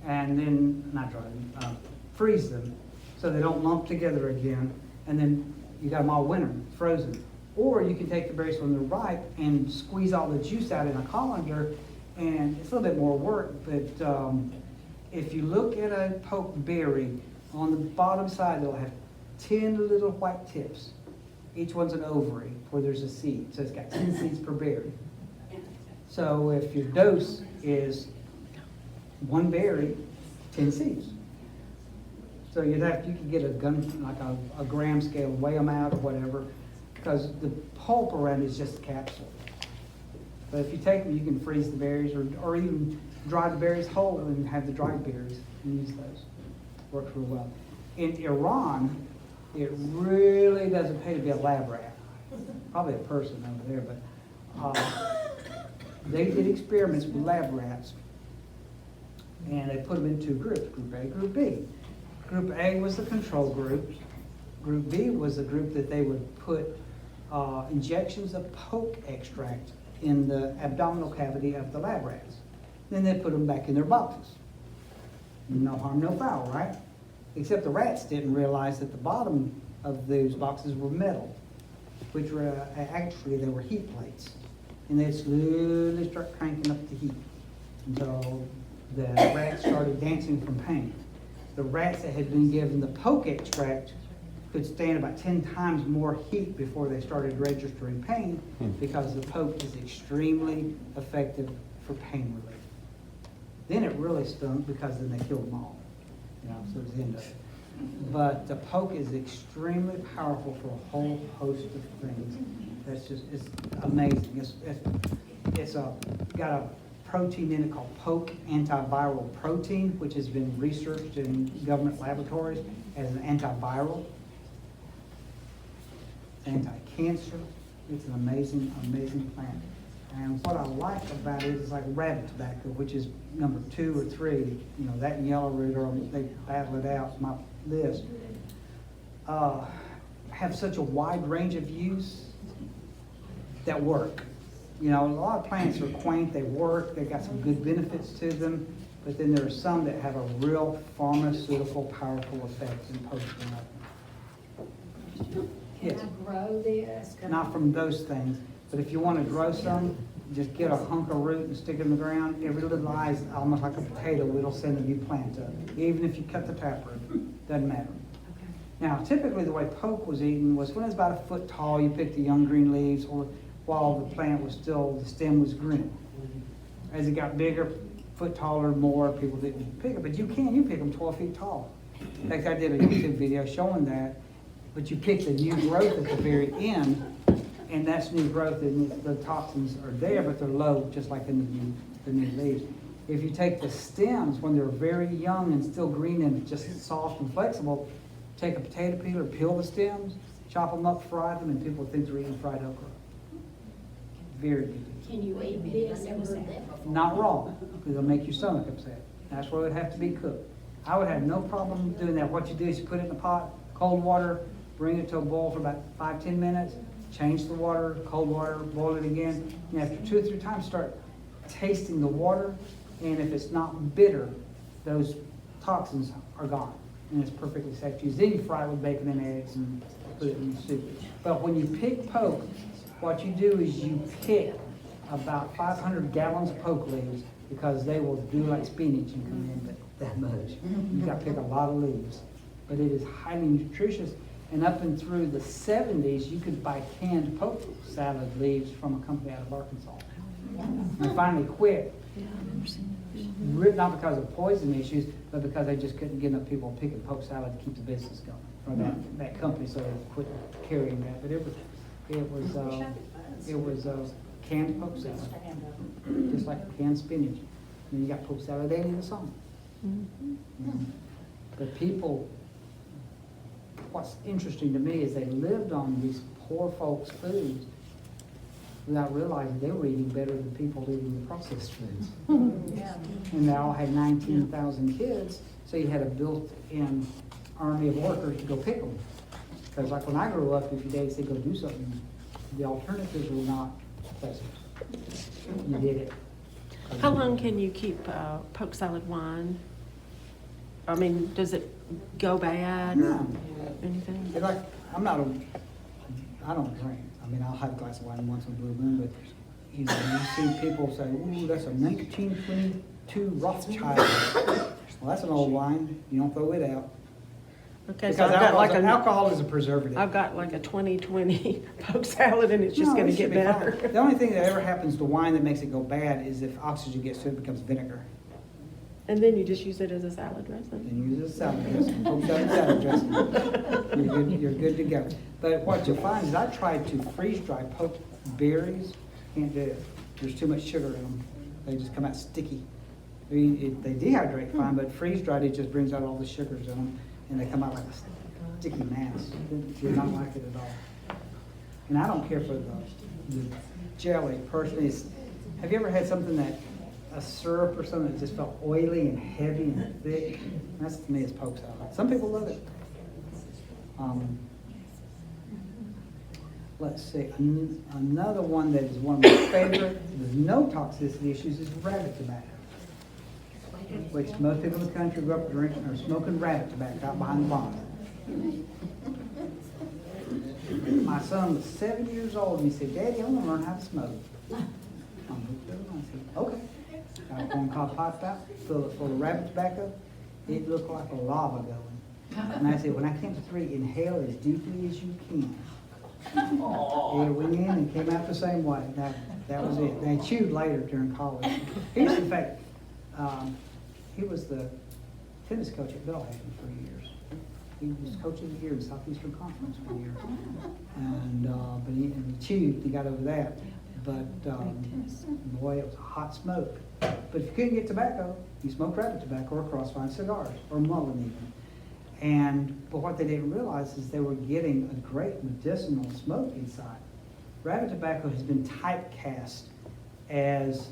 and then, not dry them, freeze them so they don't lump together again, and then you got them all winter, frozen. Or you can take the berries when they're ripe and squeeze all the juice out in a colander, and it's a little bit more work, but if you look at a poke berry, on the bottom side they'll have 10 little white tips. Each one's an ovary where there's a seed, so it's got 10 seeds per berry. So if your dose is 1 berry, 10 seeds. So you could get a gram scale, weigh them out or whatever, because the pulp around is just a capsule. But if you take them, you can freeze the berries or even dry the berries whole and have the dried berries and use those. Works real well. In Iran, it really doesn't pay to be a lab rat. Probably a person over there, but they did experiments with lab rats, and they put them in 2 groups, Group A, Group B. Group A was the control group. Group B was the group that they would put injections of poke extract in the abdominal cavity of the lab rats. Then they put them back in their boxes. No harm, no foul, right? Except the rats didn't realize that the bottom of those boxes were metal, which were actually they were heat plates. And they'd slowly start cranking up the heat until the rats started dancing from pain. The rats that had been given the poke extract could stand about 10 times more heat before they started registering pain, because the poke is extremely effective for pain relief. Then it really stunk, because then they killed them all. So it was the end of it. But the poke is extremely powerful for a whole host of things. It's amazing. It's got a protein in it called poke antiviral protein, which has been researched in government laboratories as an antiviral, anti-cancer. It's an amazing, amazing plant. And what I like about it is like rabbit tobacco, which is number 2 or 3. That and yellow root, or they battle it out, my list. Have such a wide range of use that work. A lot of plants are quaint, they work, they've got some good benefits to them, but then there are some that have a real pharmaceutical, powerful effect in post-mortem. Yes. Can I grow this? Not from those things, but if you want to grow some, just get a hunk of root and stick it in the ground. Every little eye is almost like a potato, it'll send a new plant up. Even if you cut the taproot, doesn't matter. Okay. Now, typically the way poke was eaten was when it was about a foot tall, you pick the young green leaves, or while the plant was still, the stem was green. As it got bigger, foot taller or more, people didn't pick it, but you pick them 12 feet tall. In fact, I did a YouTube video showing that, but you pick the new growth at the very end, and that's new growth, and the toxins are there, but they're low, just like in the new leaves. If you take the stems when they're very young and still green and just soft and flexible, take a potato peeler, peel the stems, chop them up, fry them, and people think they're eating fried okra. Very good. Can you eat this? I never heard that before. Not raw, because it'll make your stomach upset. That's why it would have to be cooked. I would have no problem doing that. What you do is you put it in a pot, cold water, bring it to a boil for about 5-10 minutes, change the water, cold water, boil it again. And after 2 or 3 times, start tasting the water. And if it's not bitter, those toxins are gone. And it's perfectly safe to use. Then you fry it with bacon and eggs and put it in the soup. But when you pick poke, what you do is you pick about 500 gallons of poke leaves, because they will do like spinach and come in that much. You got to pick a lot of leaves. But it is highly nutritious. And up and through the 70s, you could buy canned poke salad leaves from a company out of Arkansas. I finally quit. Not because of poison issues, but because they just couldn't get enough people picking poke salad to keep the business going. Or that company, so they quit carrying that. But it was canned poke salad, just like canned spinach. And you got poke salad daily in the summer. But people, what's interesting to me is they lived on these poor folks' foods without realizing they were eating better than people eating the processed foods. And they all had 19,000 kids, so you had a built-in army of workers to go pick them. Because like when I grew up, if your daddy said go do something, the alternatives were not pleasant. You did it. How long can you keep poke salad wine? I mean, does it go bad or No. anything? It's like, I don't drink. I mean, I'll have a glass of wine once in a blue moon, but you see people say, ooh, that's a 1922 Rothschild. Well, that's an old wine. You don't throw it out. Okay, Because so I've got like alcohol is a preservative. I've got like a 2020 poke salad, and it's just No, going it to should get be fine. better. The only thing that ever happens to wine that makes it go bad is if oxygen gets to it, it becomes vinegar. And then you just use it as a salad dressing. And use it as salad dressing. Poke salad dressing. You're good to go. But what you'll find is I tried to freeze dry poke berries. Can't do it. There's too much sugar in them. They just come out sticky. They dehydrate fine, but freeze dried, it just brings out all the sugars in them, and they come out like a sticky mass. You don't like it at all. And I don't care for the jelly personally. Have you ever had something that a syrup or something that just felt oily and heavy and thick? That's, to me, is poke salad. Some people love it. Let's see, another one that is one of my favorite, with no toxicity issues, is rabbit tobacco, which most people in the country grew up drinking or smoking rabbit tobacco out behind the barn. My son was 7 years old, and he said, Daddy, I want to learn how to smoke. I said, okay. Got a corncob pipe out, fill it full of rabbit tobacco. It looked like a lava going. And I said, when I count to 3, inhale as deeply as you can. It went in and came out the same way. That was it. They chewed later during college. Here's the fact. He was the tennis coach at Belhaven for years. He was coach of the year in Southeastern Conference for years. And but he chewed. He got over that. But boy, it was a hot smoke. But if you couldn't get tobacco, you smoked rabbit tobacco or crossfire cigars or mullen even. But what they didn't realize is they were getting a great medicinal smoke inside. Rabbit tobacco has been typecast as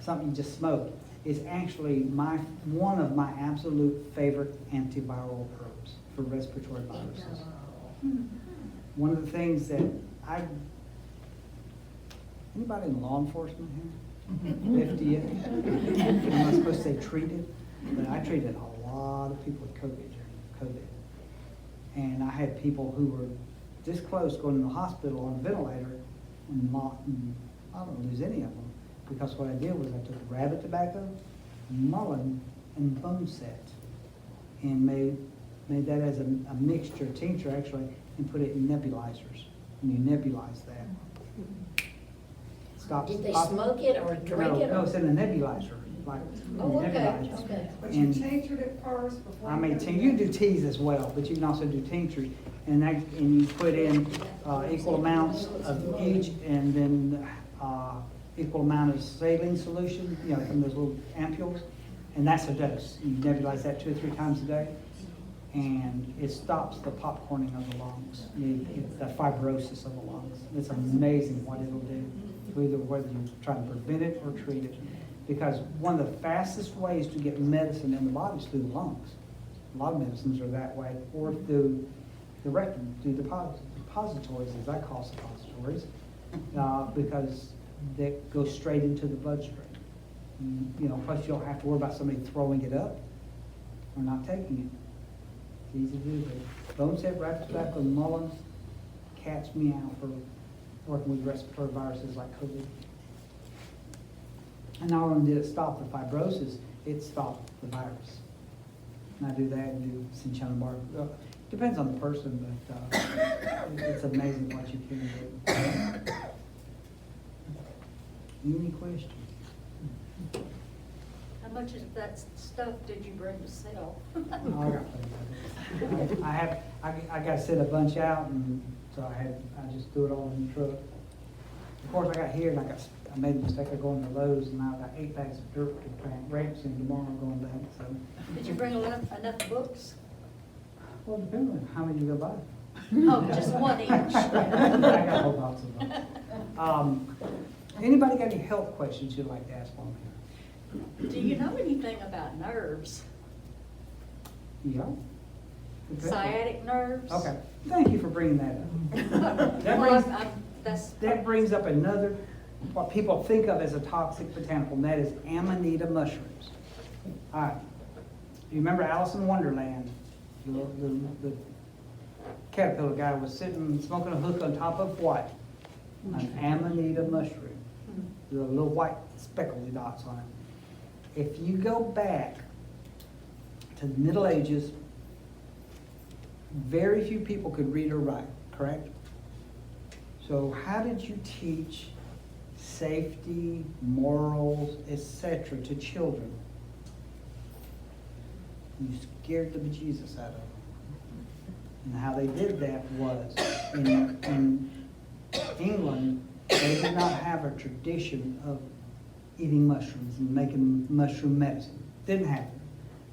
something you just smoke. It's actually one of my absolute favorite antiviral herbs for respiratory viruses. One of the things that anybody in law enforcement here? FDA? Am I supposed to say treated? But I treated a lot of people with COVID during COVID. And I had people who were this close going to the hospital on a ventilator, and I don't lose any of them. Because what I did was I took rabbit tobacco, mullein, and bone set, and made that as a mixture, tincture actually, and put it in nebulizers. And you nebulize that. It's stops. Did they pop- smoke it or drink No, it? no, or- it's in a nebulizer, like Oh, okay, nebulizer. okay. But you And- tinctured it first before? I mean, you can do teas as well, but you can also do tincture. And you put in equal amounts of each, and then equal amount of saline solution, you know, from those little ampules, and that's a dose. You nebulize that 2 or 3 times a day, and it stops the popcorning of the lungs, the fibrosis of the lungs. It's amazing what it'll do, whether you're trying to prevent it or treat it. Because one of the fastest ways to get medicine in the body is through the lungs. A lot of medicines are that way, or through the rectum, through the depositories, as I call suppositories, because they go straight into the bloodstream. You know, plus you don't have to worry about somebody throwing it up or not taking it. It's easy to do. But bone set, rapid tobacco, Mullins, catch me out for working with respiratory viruses like COVID. And not only did it stop the fibrosis, it stopped the virus. And I do that and do cinchona bark. Depends on the person, but it's amazing what you can do. Any questions? How much of that stuff did you bring to sell? Oh, I got plenty of it. I got to set a bunch out, and so I just threw it all in the truck. Of course, I got here and I made the mistake of going to Lowe's, and I've got 8 bags of dirt to plant ramps in tomorrow going back. So, Did you bring enough books? well, depending on how many you go buy. Oh, just one each. I got a whole box of them. Anybody got any health questions you'd like to ask for me? Do you know anything about nerves? Yeah. Sciatic nerves? Okay. Thank you for bringing that up. That's, That brings up another, what people think of as a toxic botanical, and that is Amanita mushrooms. All right. You remember Alice in Wonderland? The caterpillar guy was sitting, smoking a hook on top of what? An Amanita mushroom. The little white speckly dots on it. If you go back to the Middle Ages, very few people could read or write, correct? So how did you teach safety, morals, etc. to children? You scared the bejesus out of them. And how they did that was, in England, they did not have a tradition of eating mushrooms and making mushroom medicine. Didn't happen.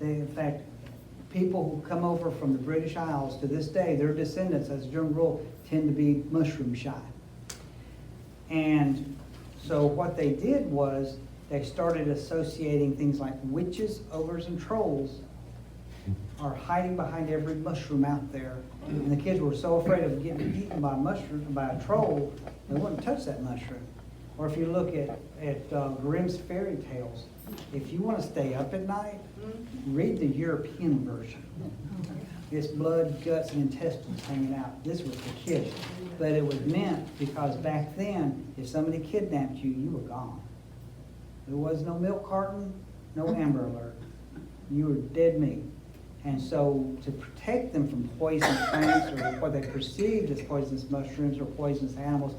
In fact, people who come over from the British Isles to this day, their descendants, as a general rule, tend to be mushroom shy. And so what they did was they started associating things like witches, ogres, and trolls are hiding behind every mushroom out there. And the kids were so afraid of getting eaten by a mushroom, by a troll, they wouldn't touch that mushroom. Or if you look at Grimm's fairy tales, if you want to stay up at night, read the European version. It's blood, guts, and intestines hanging out. This was for kids. But it was meant because back then, if somebody kidnapped you, you were gone. There was no milk carton, no Amber Alert. You were dead meat. And so to protect them from poisonous plants or what they perceived as poisonous mushrooms or poisonous animals,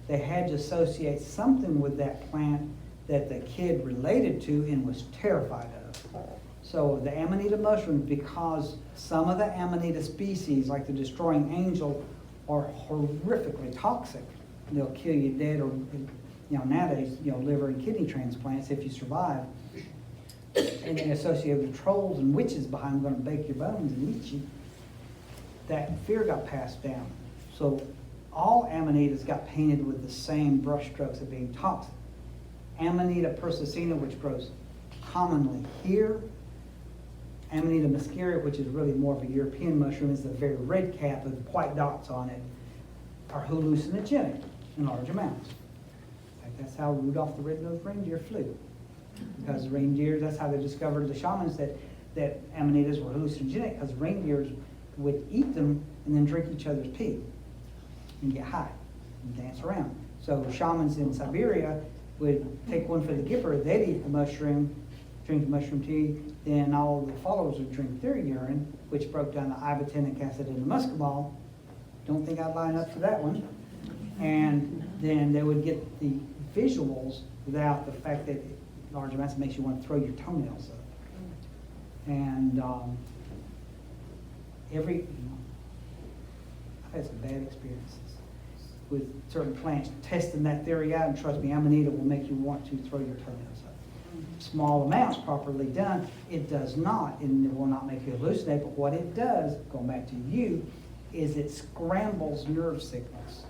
they had to associate something with that plant that the kid related to and was terrified of. So the Amanita mushrooms, because some of the Amanita species, like the destroying angel, are horrifically toxic. They'll kill you dead, or nowadays, liver and kidney transplants if you survive. And they associate with trolls and witches behind them going to bake your bones and eat you. That fear got passed down. So all Amanitas got painted with the same brush strokes of being toxic. Amanita persicina, which grows commonly here. Amanita muscaria, which is really more of a European mushroom, is the very red cap with white dots on it, are hallucinogenic in large amounts. In fact, that's how Rudolph the Red-Nosed Reindeer flew. Because reindeer, that's how they discovered, the shamans, that Amanitas were hallucinogenic, because reindeers would eat them and then drink each other's pee and get high and dance around. So shamans in Siberia would take one for the gipper, they'd eat the mushroom, drink the mushroom tea, then all the followers would drink their urine, which broke down the ibotenic acid in the muscimol. Don't think I'd line up for that one. And then they would get the visuals without the fact that large amounts makes you want to throw your toenails up. And I've had some bad experiences with certain plants, testing that theory out, and trust me, Amanita will make you want to throw your toenails up. Small amounts properly done, it does not, and it will not make you hallucinate, but what it does, going back to you, is it scrambles nerve signals.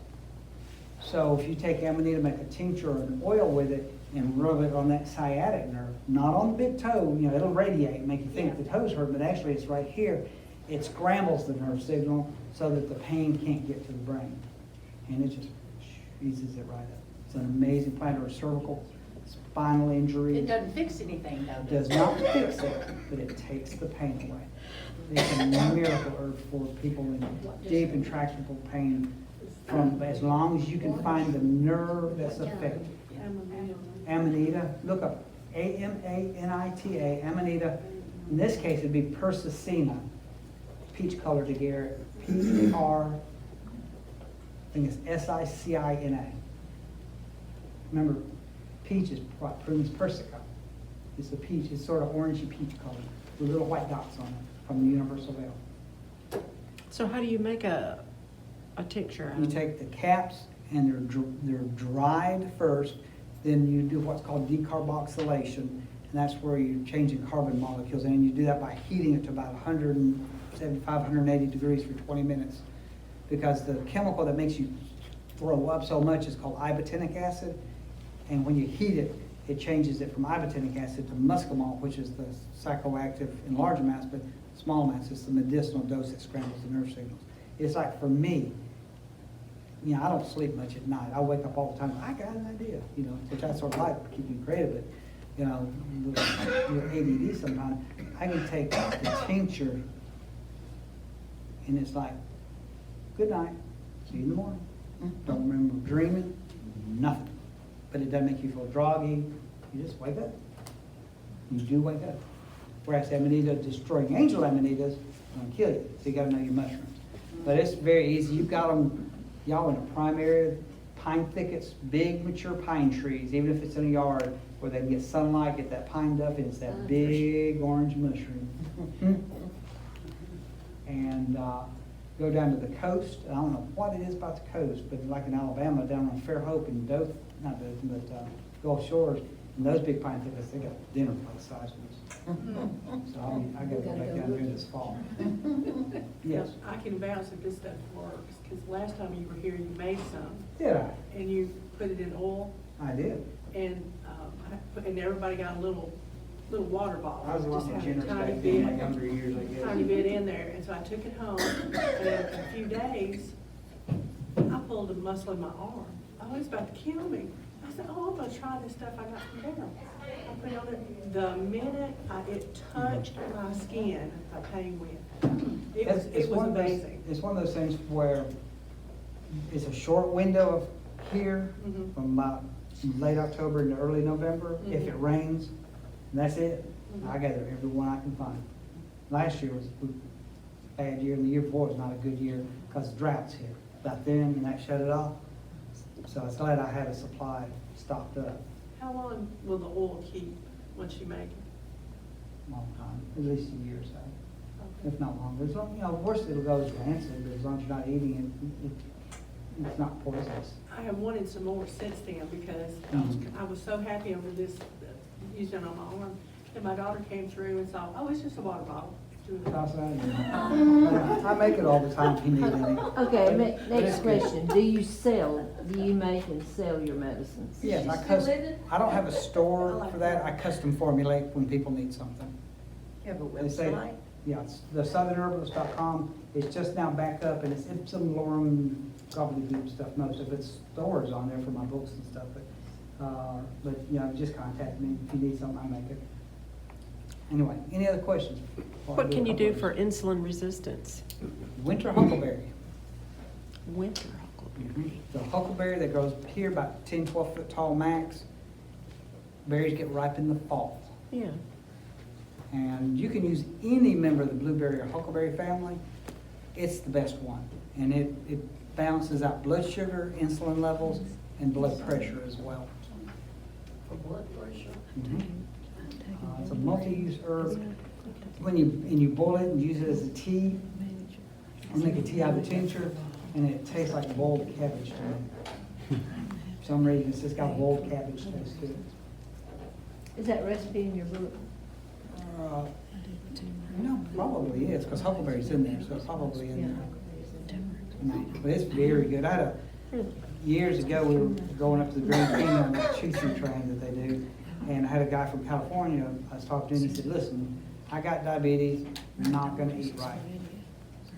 So if you take Amanita, make a tincture or an oil with it, and rub it on that sciatic nerve, not on the big toe, it'll radiate, make you think the toes hurt, but actually it's right here. It scrambles the nerve signal so that the pain can't get to the brain. And it just eases it right up. It's an amazing plant, or cervical, spinal injury. It doesn't fix anything though, It does does it? not fix it, but it takes the pain away. It's a miracle herb for people in deep intractable pain, from as long as you can find the nerve that's affected. Amanita, look up Amanita, Amanita. In this case, it'd be Persicina, peach color to Garrett, P-R, I think it's S-I-C-I-N-A. Remember, peach is what prunes persica. It's a peach, it's sort of orangey peach color with little white dots on it from the universal veil. So how do you make a tincture? You take the caps and they're dried first, then you do what's called decarboxylation, and that's where you're changing carbon molecules, and you do that by heating it to about 175, 180 degrees for 20 minutes, because the chemical that makes you throw up so much is called ibotenic acid, and when you heat it, it changes it from ibotenic acid to muscimol, which is the psychoactive in large amounts, but small amounts, it's the medicinal dose that scrambles the nerve signals. It's like, for me, I don't sleep much at night. I wake up all the time, I got an idea, which I sort of like to keep you creative, but, your ADD sometimes, I can take the tincture, and it's like, good night, see you in the morning. Don't remember dreaming, nothing. But it doesn't make you feel groggy, you just wake up. You do wake up. Whereas Amanita, destroying angel Amanitas, gonna kill you, so you gotta know your mushrooms. But it's very easy, you've got them, y'all in a prime area, pine thickets, big mature pine trees, even if it's in a yard where they can get sunlight, get that pined up, and it's that big orange mushroom. And go down to the coast. I don't know what it is about the coast, but like in Alabama, down on Fairhope and Gulf Shores, and those big pine thickets, they got dinner plate size ones. So I gotta go back down there this fall. Yes. I can vouch that this stuff works, because last time you were here, you made some, Did I? and you put it in oil, I did. and everybody got a little water bottle. I was a lot Just more had generous tiny back then, in my bit- younger years, I guess. Tiny bit in there, and so I took it home, and in a few days, I pulled a muscle in my arm. Oh, it's about to kill me. I said, oh, I'm gonna try this stuff I got from Darryl. I put it on it. The minute it touched my skin, my pain went. It was one of those- amazing. It's one of those things where it's a short window of here, Mhm. from about late October into early November, if Mhm. it rains, and that's it. Mhm. I gather every one I can find. Last year was a bad year, and the year before was not a good year, because droughts hit. About then, and that shut it off. So I was glad I had a supply stocked up. How long will the oil keep once you make it? Long time, at least a year or so, Okay. if not longer. As long, worse it'll go is rancid, but as long as you're not eating it, it's not poisonous. I have wanted some more since then, because I was so happy over this, using it on my arm. And my daughter came through and saw, oh, it's just a water bottle. Toss it out. I make it all the time if you need any. Okay, But next it's good. question. Do you make and sell your medicines? Yes, I don't have a store for that. I custom formulate when people need something. You have a They say- website? Yeah, it's the southernherbalist.com. It's just now back up, and it's Ipsum Lorem gobbledygook stuff. Most of it's stores on there for my books and stuff, but just contact me if you need something, I make it. Anyway, any other questions? What can you do for insulin resistance? Winter huckleberry. Winter huckleberry. The huckleberry that grows here about 10, 12 foot tall max. Berries get ripe in the fall. Yeah. And you can use any member of the blueberry or huckleberry family. It's the best one. And it balances out blood sugar, insulin levels, and blood pressure as well. For blood pressure. It's a multi-use herb. When you boil it and use it as a tea, and make a tea out of the tincture, and it tastes like boiled cabbage to me. For some reason, it's just got boiled cabbage taste to it. Is that recipe in your book? No, probably is, because huckleberry's in there, so it's probably in there. No, but it's very good. Years ago, we were going up to the Grand Canyon on the choo-choo train that they do, and I had a guy from California, I was talking to him, he said, listen, I got diabetes, I'm not gonna eat right.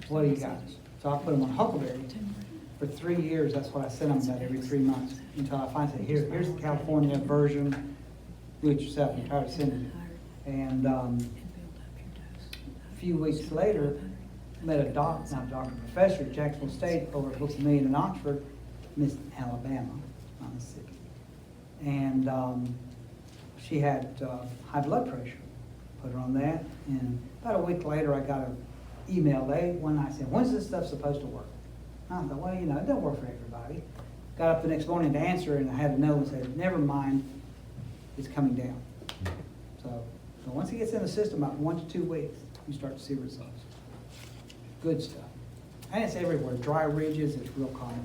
What do you got? So I put him on huckleberry. For 3 years, that's what I sent him about every 3 months, until I finally said, here's the California version, do it yourself, I'm tired of sending it. And a few weeks later, met a professor at Jacksonville State over at Books a Million in Oxford, Miss Alabama, not Mississippi. And she had high blood pressure. Put her on that, and about a week later, I got an email late one night saying, when's this stuff supposed to work? And I thought, well, it doesn't work for everybody. Got up the next morning to answer, and I had a note and said, never mind, it's coming down. So once it gets in the system, about 1 to 2 weeks, you start to see results. Good stuff. And it's everywhere. Dry ridges, it's real common.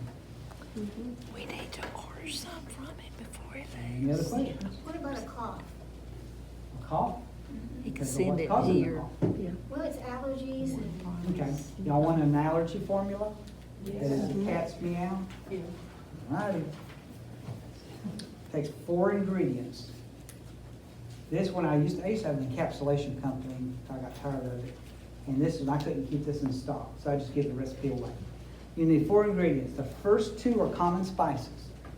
We need to order some from it before it Any other questions? What about a cough? Cough? He can Because of send what's it causing the here. cough. Yeah. Well, it's allergies and. Okay. Y'all want an allergy formula? Yes. That is the cat's meow? Yeah. Alrighty. Takes 4 ingredients. This one, I used to have an encapsulation company, I got tired of it. And this one, I couldn't keep this in stock, so I just give the recipe away. You need 4 ingredients. The first 2 are common spices.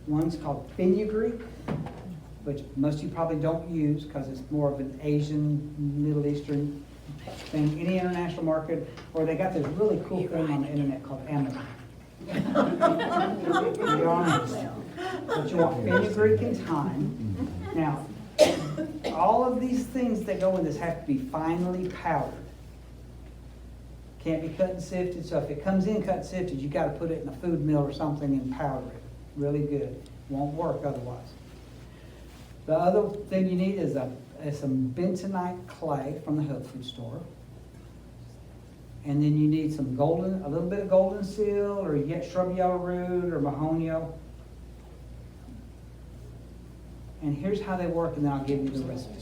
One's called fenugreek, which most of you probably don't use because it's more of an Asian, Middle Eastern thing. Any international market, or they got this really cool thing on the internet called Amazon. To be honest. But you want fenugreek and thyme. Now, all of these things that go with this have to be finely powdered. Can't be cut and sifted, so if it comes in cut and sifted, you gotta put it in a food mill or something and powder it. Really good. Won't work otherwise. The other thing you need is some bentonite clay from the health food store. And then you need a little bit of golden seal, or you get shrub yellow root or mahonio. And here's how they work, and then I'll give you the recipe.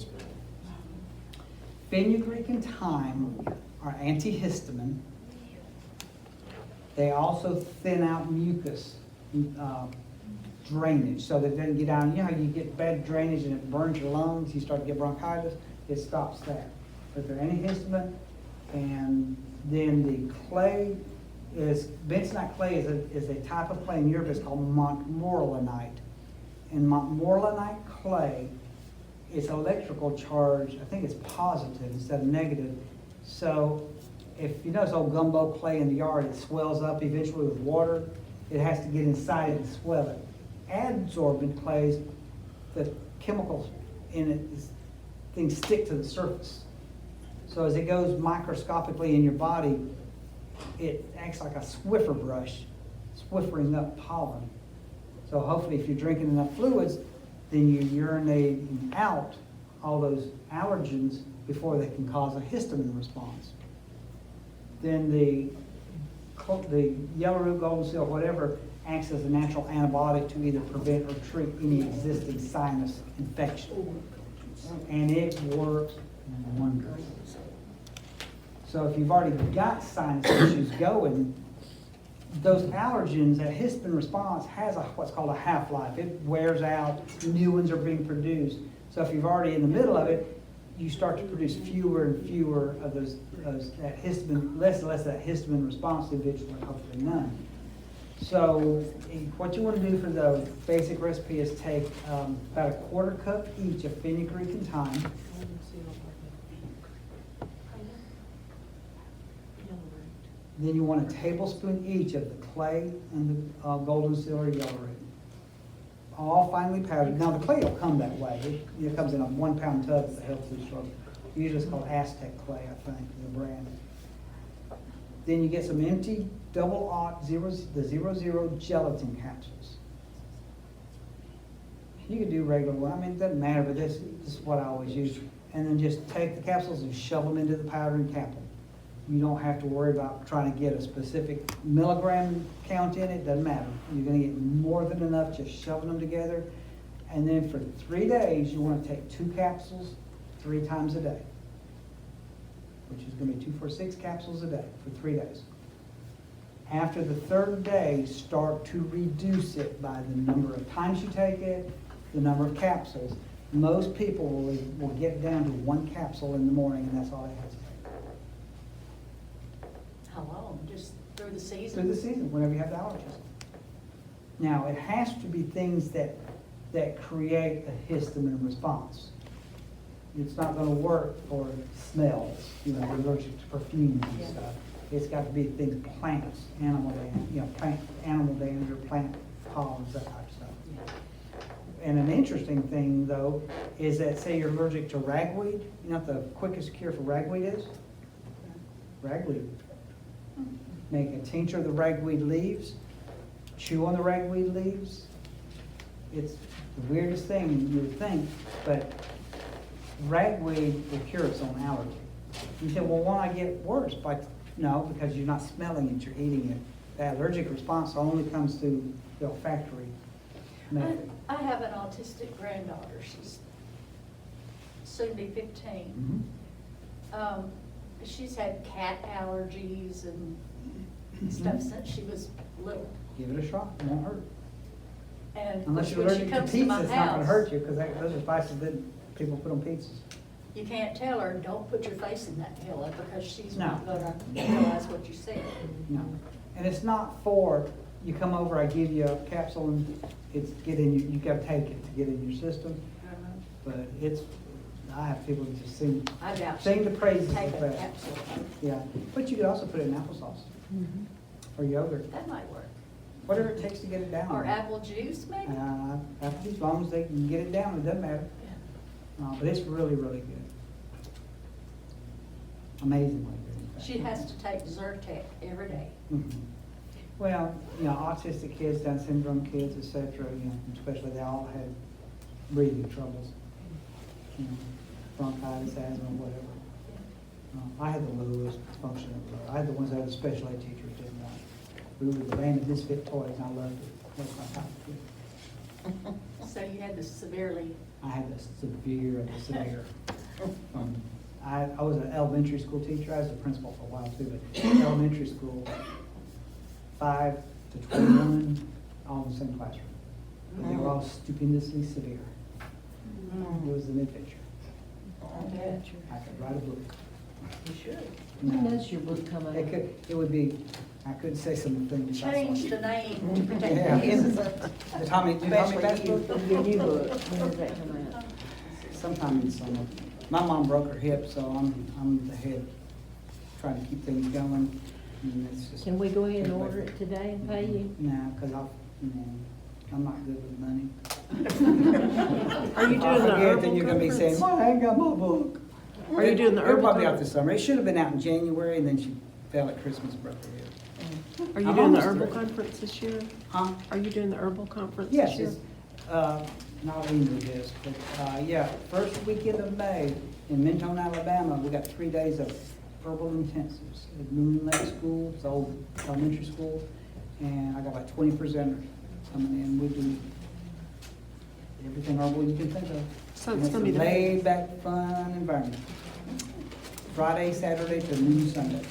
Fenugreek and thyme are antihistamine. They also thin out mucus drainage, so that it doesn't get down. You know how you get bad drainage and it burns your lungs, you start to get bronchitis? It stops that. But they're antihistamine. And then the clay bentonite clay is a type of clay in Europe. It's called montmorillonite. And montmorillonite clay is electrical charge. I think it's positive instead of negative. So if you notice old gumbo clay in the yard, it swells up eventually with water. It has to get inside it and swell it. Adsorbent clays, the chemicals in it, things stick to the surface. So as it goes microscopically in your body, it acts like a Swiffer brush, swiffering up pollen. So hopefully if you're drinking enough fluids, then you're urinating out all those allergens before they can cause a histamine response. Then the yellow root, golden seal, whatever, acts as a natural antibiotic to either prevent or treat any existing sinus infection. And it works wonders. So if you've already got sinus issues going, those allergens, that histamine response has what's called a half-life. It wears out, new ones are being produced. So if you're already in the middle of it, you start to produce fewer and fewer of that histamine, less and less of that histamine response, eventually hopefully none. So what you want to do for the basic recipe is take about a 1/4 cup each of fenugreek and thyme. Then you want a tablespoon each of the clay and the golden seal or yellow root. All finely powdered. Now the clay will come that way. It comes in a 1 pound tub at the health food store. Usually it's called Aztec clay, I think, is the brand. Then you get some empty double-aught 00 gelatin capsules. You could do regular one, I mean, it doesn't matter, but this is what I always use. And then just take the capsules and shove them into the powder and cap them. You don't have to worry about trying to get a specific milligram count in it, doesn't matter. You're gonna get more than enough just shoving them together. And then for 3 days, you wanna take 2 capsules 3 times a day, which is gonna be 2, 4, 6 capsules a day for 3 days. After the 3rd day, start to reduce it by the number of times you take it, the number of capsules. Most people will get down to 1 capsule in the morning, and that's all they have to take. How long? Just through the Through season? the season, whenever you have the allergies. Now, it has to be things that create a histamine response. It's not gonna work for smells, you know, you're allergic to perfumes and Yeah. stuff. It's got to be things, plants, animal dander, plant pollens, that type of stuff. And an interesting thing, though, is that say you're allergic to ragweed, you know what the quickest cure for ragweed is? Ragweed. Make a tincture of the ragweed leaves, chew on the ragweed leaves. It's the weirdest thing you would think, but ragweed will cure its own allergy. You say, well, why I get worse? No, because you're not smelling it, you're eating it. The allergic response only comes through the olfactory method. I have an autistic granddaughter. She's soon to be 15. She's had cat allergies and stuff since she was little. Give it a shot, it won't hurt. And of Unless course, you're when she allergic to comes to pizza, my it's not gonna house, hurt you, because those are spices that people put on pizzas. you can't tell her, don't put your face in that pillow, because she's No. not gonna realize what you said. No. And it's not for, you come over, I give you a capsule, and it's get in, you gotta take it to get in your system. But it's, I have people that just sing I doubt the she'd praises take of a that. capsule. Yeah, but you could also put it in applesauce or yogurt, That might work. whatever it takes to get it down. Or apple juice, maybe? After, as long as they can get it down, it doesn't matter. But it's really, really good. Amazingly good. in fact. She has to take Zyrtec every day. Mhm. Well, you know, autistic kids, Down syndrome kids, et cetera, you know, especially they all had breathing troubles. You know, bronchitis, asthma, whatever. I had the lowest function of I had the ones that the special ed teachers didn't want. We were the band of misfit toys, and I loved it. That's my type of kid. So you had to severely, I had the severe of the severe. I was an elementary school teacher. I was a principal for a while too, but elementary school, 5 to 21, all in the same classroom. And they were all stupendously severe. It was an adventure. I could write a book. you should. When does your book come out? It would be, I couldn't say some things. about Change it. the name to protect Yeah. the innocent. The Tommy Bass book? Your new book, when does that come out? Sometime in summer. My mom broke her hip, so I'm the head, trying to keep things going. And it's just. Can we go ahead and order it today and pay you? No, because I'm not good with money. Are you doing the Then herbal you're gonna be saying, conference? well, I ain't got my book. Are you doing the It'll herbal probably be out conference? this summer. It should have been out in January, and then she fell at Christmas, broke her hip. Are you I'm doing the almost herbal there. conference this year? Huh? Are you doing the herbal conference Yes, this year? it's, not into this, but, yeah, first weekend of May in Mentone, Alabama, we got 3 days of herbal intensives at Moon Lake School, it's old elementary school, and I got like 20 presenters coming in. We do everything herbal you can think of. So And it's gonna be the- laid back, fun environment. Friday, Saturday to noon Sunday.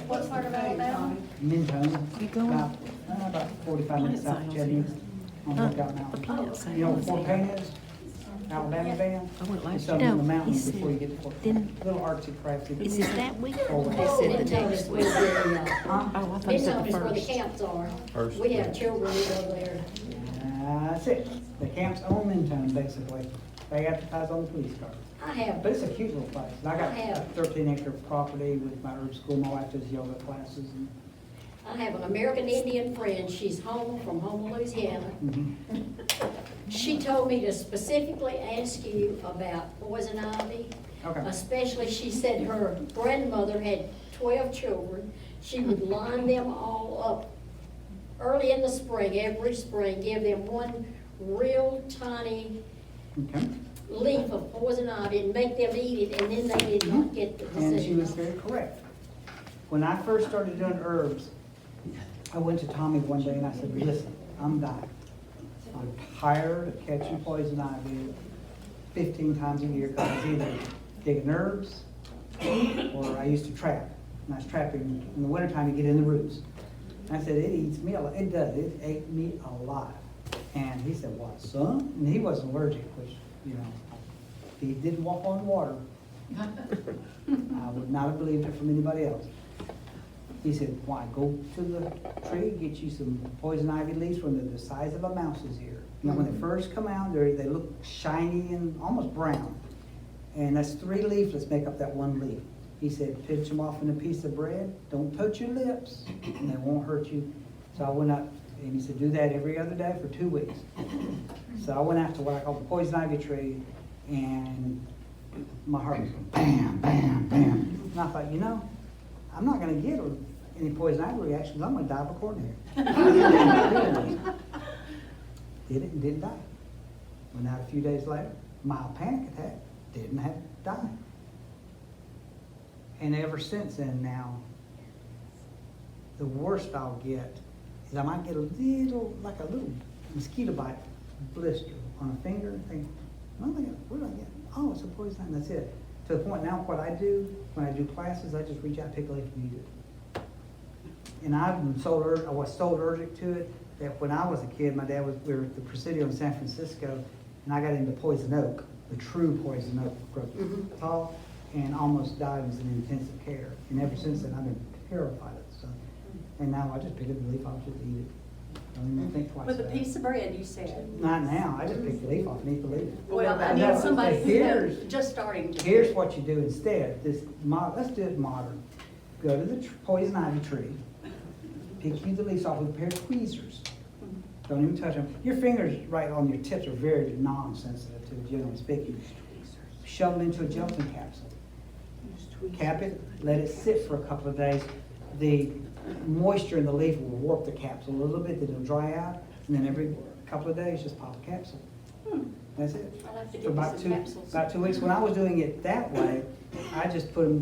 What part of Alabama? Mentone. You going? About 45 minutes south of Plant Chattanooga sales on Huh? Lookout The Mountain. plant sales. You know what Fort Payne is? Alabama band? I went last It's year. up in the No, mountains he before you said- get to Fort Payne. Then- Little artsy craftsy. Is it that week? Oh, They said the next week. Huh? Oh, I thought you This said is the where the first. camps are. First. We have children over there. That's it. The camp's own Mentone, basically. They advertise on the police car. I have, But it's a cute little place. And I got I have. a 13-acre property with my herb school. My wife does yoga classes. And, I have an American Indian friend. She's home from home, Louisiana. She told me to specifically ask you about poison ivy. Okay. Especially, she said her grandmother had 12 children. She would line them all up early in the spring, every spring, give them one real tiny Okay. leaf of poison ivy and make them eat it, and then they did not get the And she was disease. very correct. When I first started doing herbs, I went to Tommy one day and I said, listen, I'm dying. I'm tired of catching poison ivy 15 times a year because it's either digging herbs or I used to trap. And I was trapping in the wintertime to get in the roots. And I said, it eats me alive. It does. It ate me alive. And he said, what, son? And he wasn't allergic, which, you know, if he didn't walk on water, I would not have believed it from anybody else. He said, why, go to the tree, get you some poison ivy leaves when they're the size of a mouse's ear. You know, when they first come out, they look shiny and almost brown. And that's 3 leaflets make up that one leaf. He said, pinch them off in a piece of bread, don't touch your lips, and they won't hurt you. So I went up, and he said, do that every other day for 2 weeks. So I went out to what I call the poison ivy tree, and my heart was going bam, bam, bam. And I thought, you know, I'm not gonna get any poison ivy reactions, I'm gonna die of a coronary. Did it and didn't die. Went out a few days later, mild panic attack, didn't have to die. And ever since then now, the worst I'll get is I might get a little mosquito bite blister on a finger and think, what do I get? Oh, it's a poison ivy, that's it. To the point now, what I do, when I do classes, I just reach out, pick a leaf and eat it. And I was so allergic to it that when I was a kid, we were at the Presidio in San Francisco, and I got into poison oak, the true poison oak, tall, and almost died and was in intensive care. And ever since then, I've been terrified of it. So, and now I just pick up the leaf, I'll just eat it. Don't even think twice With a about it. piece of bread, you said. Not now, I just pick the leaf off and eat the leaf. Well, I Now, need somebody here's- who's just starting to. Here's what you do instead. Let's do it modern. Go to the poison ivy tree, pick you the leaves off with a pair of tweezers. Don't even touch them. Your fingers right on your tips are very non-sensitive to it, generally speaking. Shove them into a gelatin capsule. Cap it, let it sit for a couple of days. The moisture in the leaf will warp the capsule a little bit, then it'll dry out, and then every couple of days, just pop a capsule. That's it. I'll have to For get about some capsules. About 2 weeks. When I was doing it that way, I just put a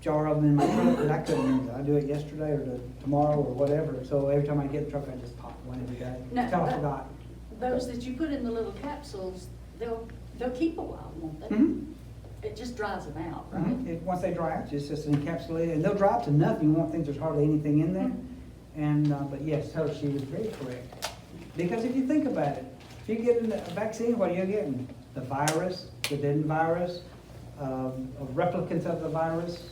jar of them in my truck, but I couldn't use it. I do it yesterday or tomorrow or whatever. So every time I get in the truck, I just pop one every day Now, until I that- forgot. Those that you put in the little capsules, they'll keep a while, won't they? Mhm. It just dries them out, right? Once they dry out, it's just encapsulated, and they'll dry out to nothing. You won't think there's hardly anything in there. And but yes, so she was very correct. Because if you think about it, if you get a vaccine, what are you getting? The virus, the dead virus, a replicant of the virus,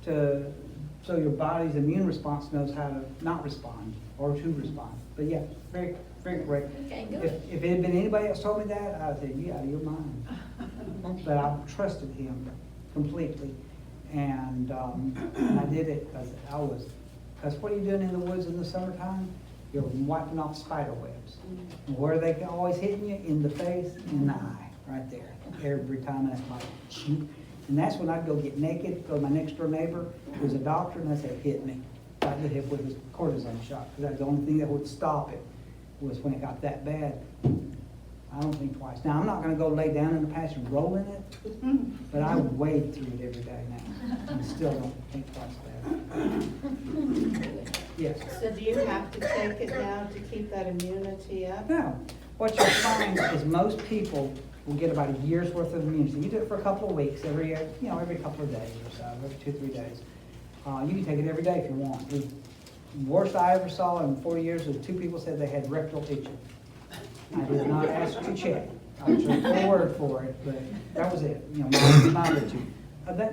so your body's immune response knows how to not respond or to respond. But yeah, very, very correct. Okay, good. If it had been anybody else told me that, I'd say, you out of your mind. But I trusted him completely, and I did it because what are you doing in the woods in the summertime? You're wiping off spider webs. And where are they always hitting you? In the face, in the eye, right there, every time. And that's like, shoot. And that's when I'd go get naked, go to my next door neighbor, who's a doctor, and I said, hit me. Right in the hip with his cortisone shot, because that's the only thing that would stop it, was when it got that bad. I don't think twice. Now, I'm not gonna go lay down in the patch and roll in it, but I would wade through it every day now, and still don't think twice about it. Yes. So do you have to take it now to keep that immunity up? Now, what you'll find is most people will get about a year's worth of immunity. You do it for a couple of weeks, every couple of days or so, every 2-3 days. You can take it every day if you want. The worst I ever saw in 40 years was 2 people said they had rectal itching. I did not ask to check. I took their word for it, but that was it. You know, mile or two.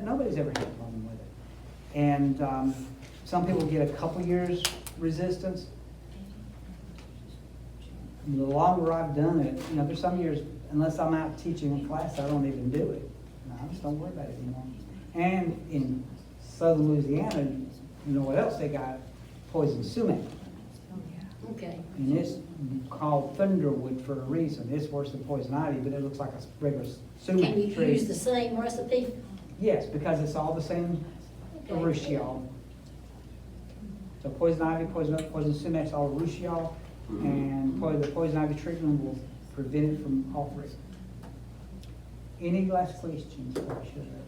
Nobody's ever had a problem with it. And some people get a couple years resistance. The longer I've done it, you know, there's some years, unless I'm out teaching a class, I don't even do it. I just don't worry about it anymore. And in southern Louisiana, you know what else they got? Poison sumac. Okay. And it's called thunderwood for a reason. It's worse than poison ivy, but it looks like a regular sumac Can you tree. use the same recipe? Yes, because it's all the same urushiol. So poison ivy, poison oak, poison sumac's all urushiol, And the poison ivy treatment will prevent it from all three. Any last questions before I shut up?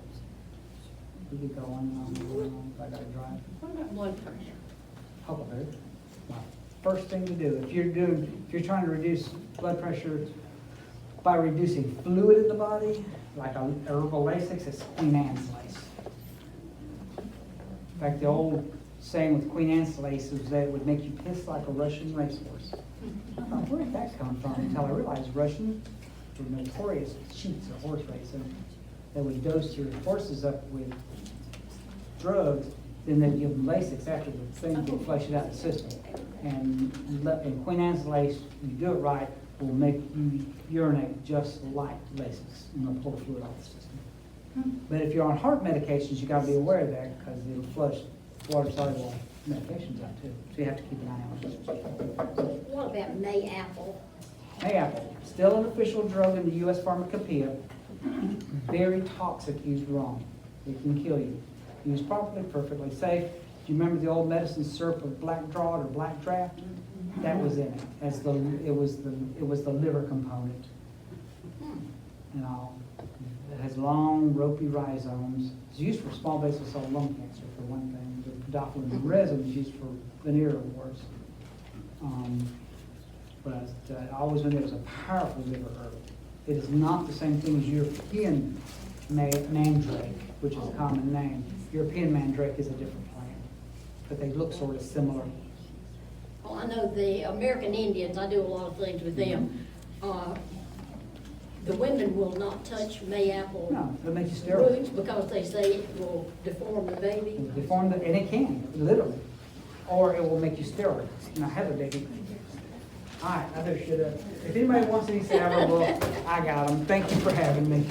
We could go on and on, if I gotta drive. What about blood pressure? Huckleberry. First thing to do, if you're trying to reduce blood pressure by reducing fluid in the body, like a herbal Lasix, it's Queen Anne's lace. In fact, the old saying with Queen Anne's lace was that it would make you piss like a Russian racehorse. I thought, where did that come from? Until I realized Russians were notorious cheats at horse racing. They would dose your horses up with drugs, then they'd give them Lasix after the thing to flush it out of the system. And Queen Anne's lace, you do it right, will make you urinate just like Lasix, and it'll pull the fluid off the system. But if you're on heart medications, you gotta be aware of that, because it'll flush water-soluble medications out too. So you have to keep an eye on it. What about Mayapple? Mayapple, still an official drug in the U.S. Pharmacopoeia. Very toxic used wrong. It can kill you. Used properly, perfectly safe. Do you remember the old medicine syrup of black draught or black draft? That was in it. It was the liver component. And all. It has long, ropey rhizomes. It's used for small basal cell lung cancer, for one thing. The podophyllin resin is used for venereal warts. But I always knew it was a powerful liver herb. It is not the same thing as European mandrake, which is a common name. European mandrake is a different plant, but they look sort of similar. Well, I know the American Indians, I do a lot of things with them. The women will not touch Mayapple No, it'll make you sterile. roots because they say it will deform the baby. It'll deform and it can, literally. Or it will make you sterile. You know, have a baby. All right, I better shut up. If anybody wants any salve, well, I got them. Thank you for having me.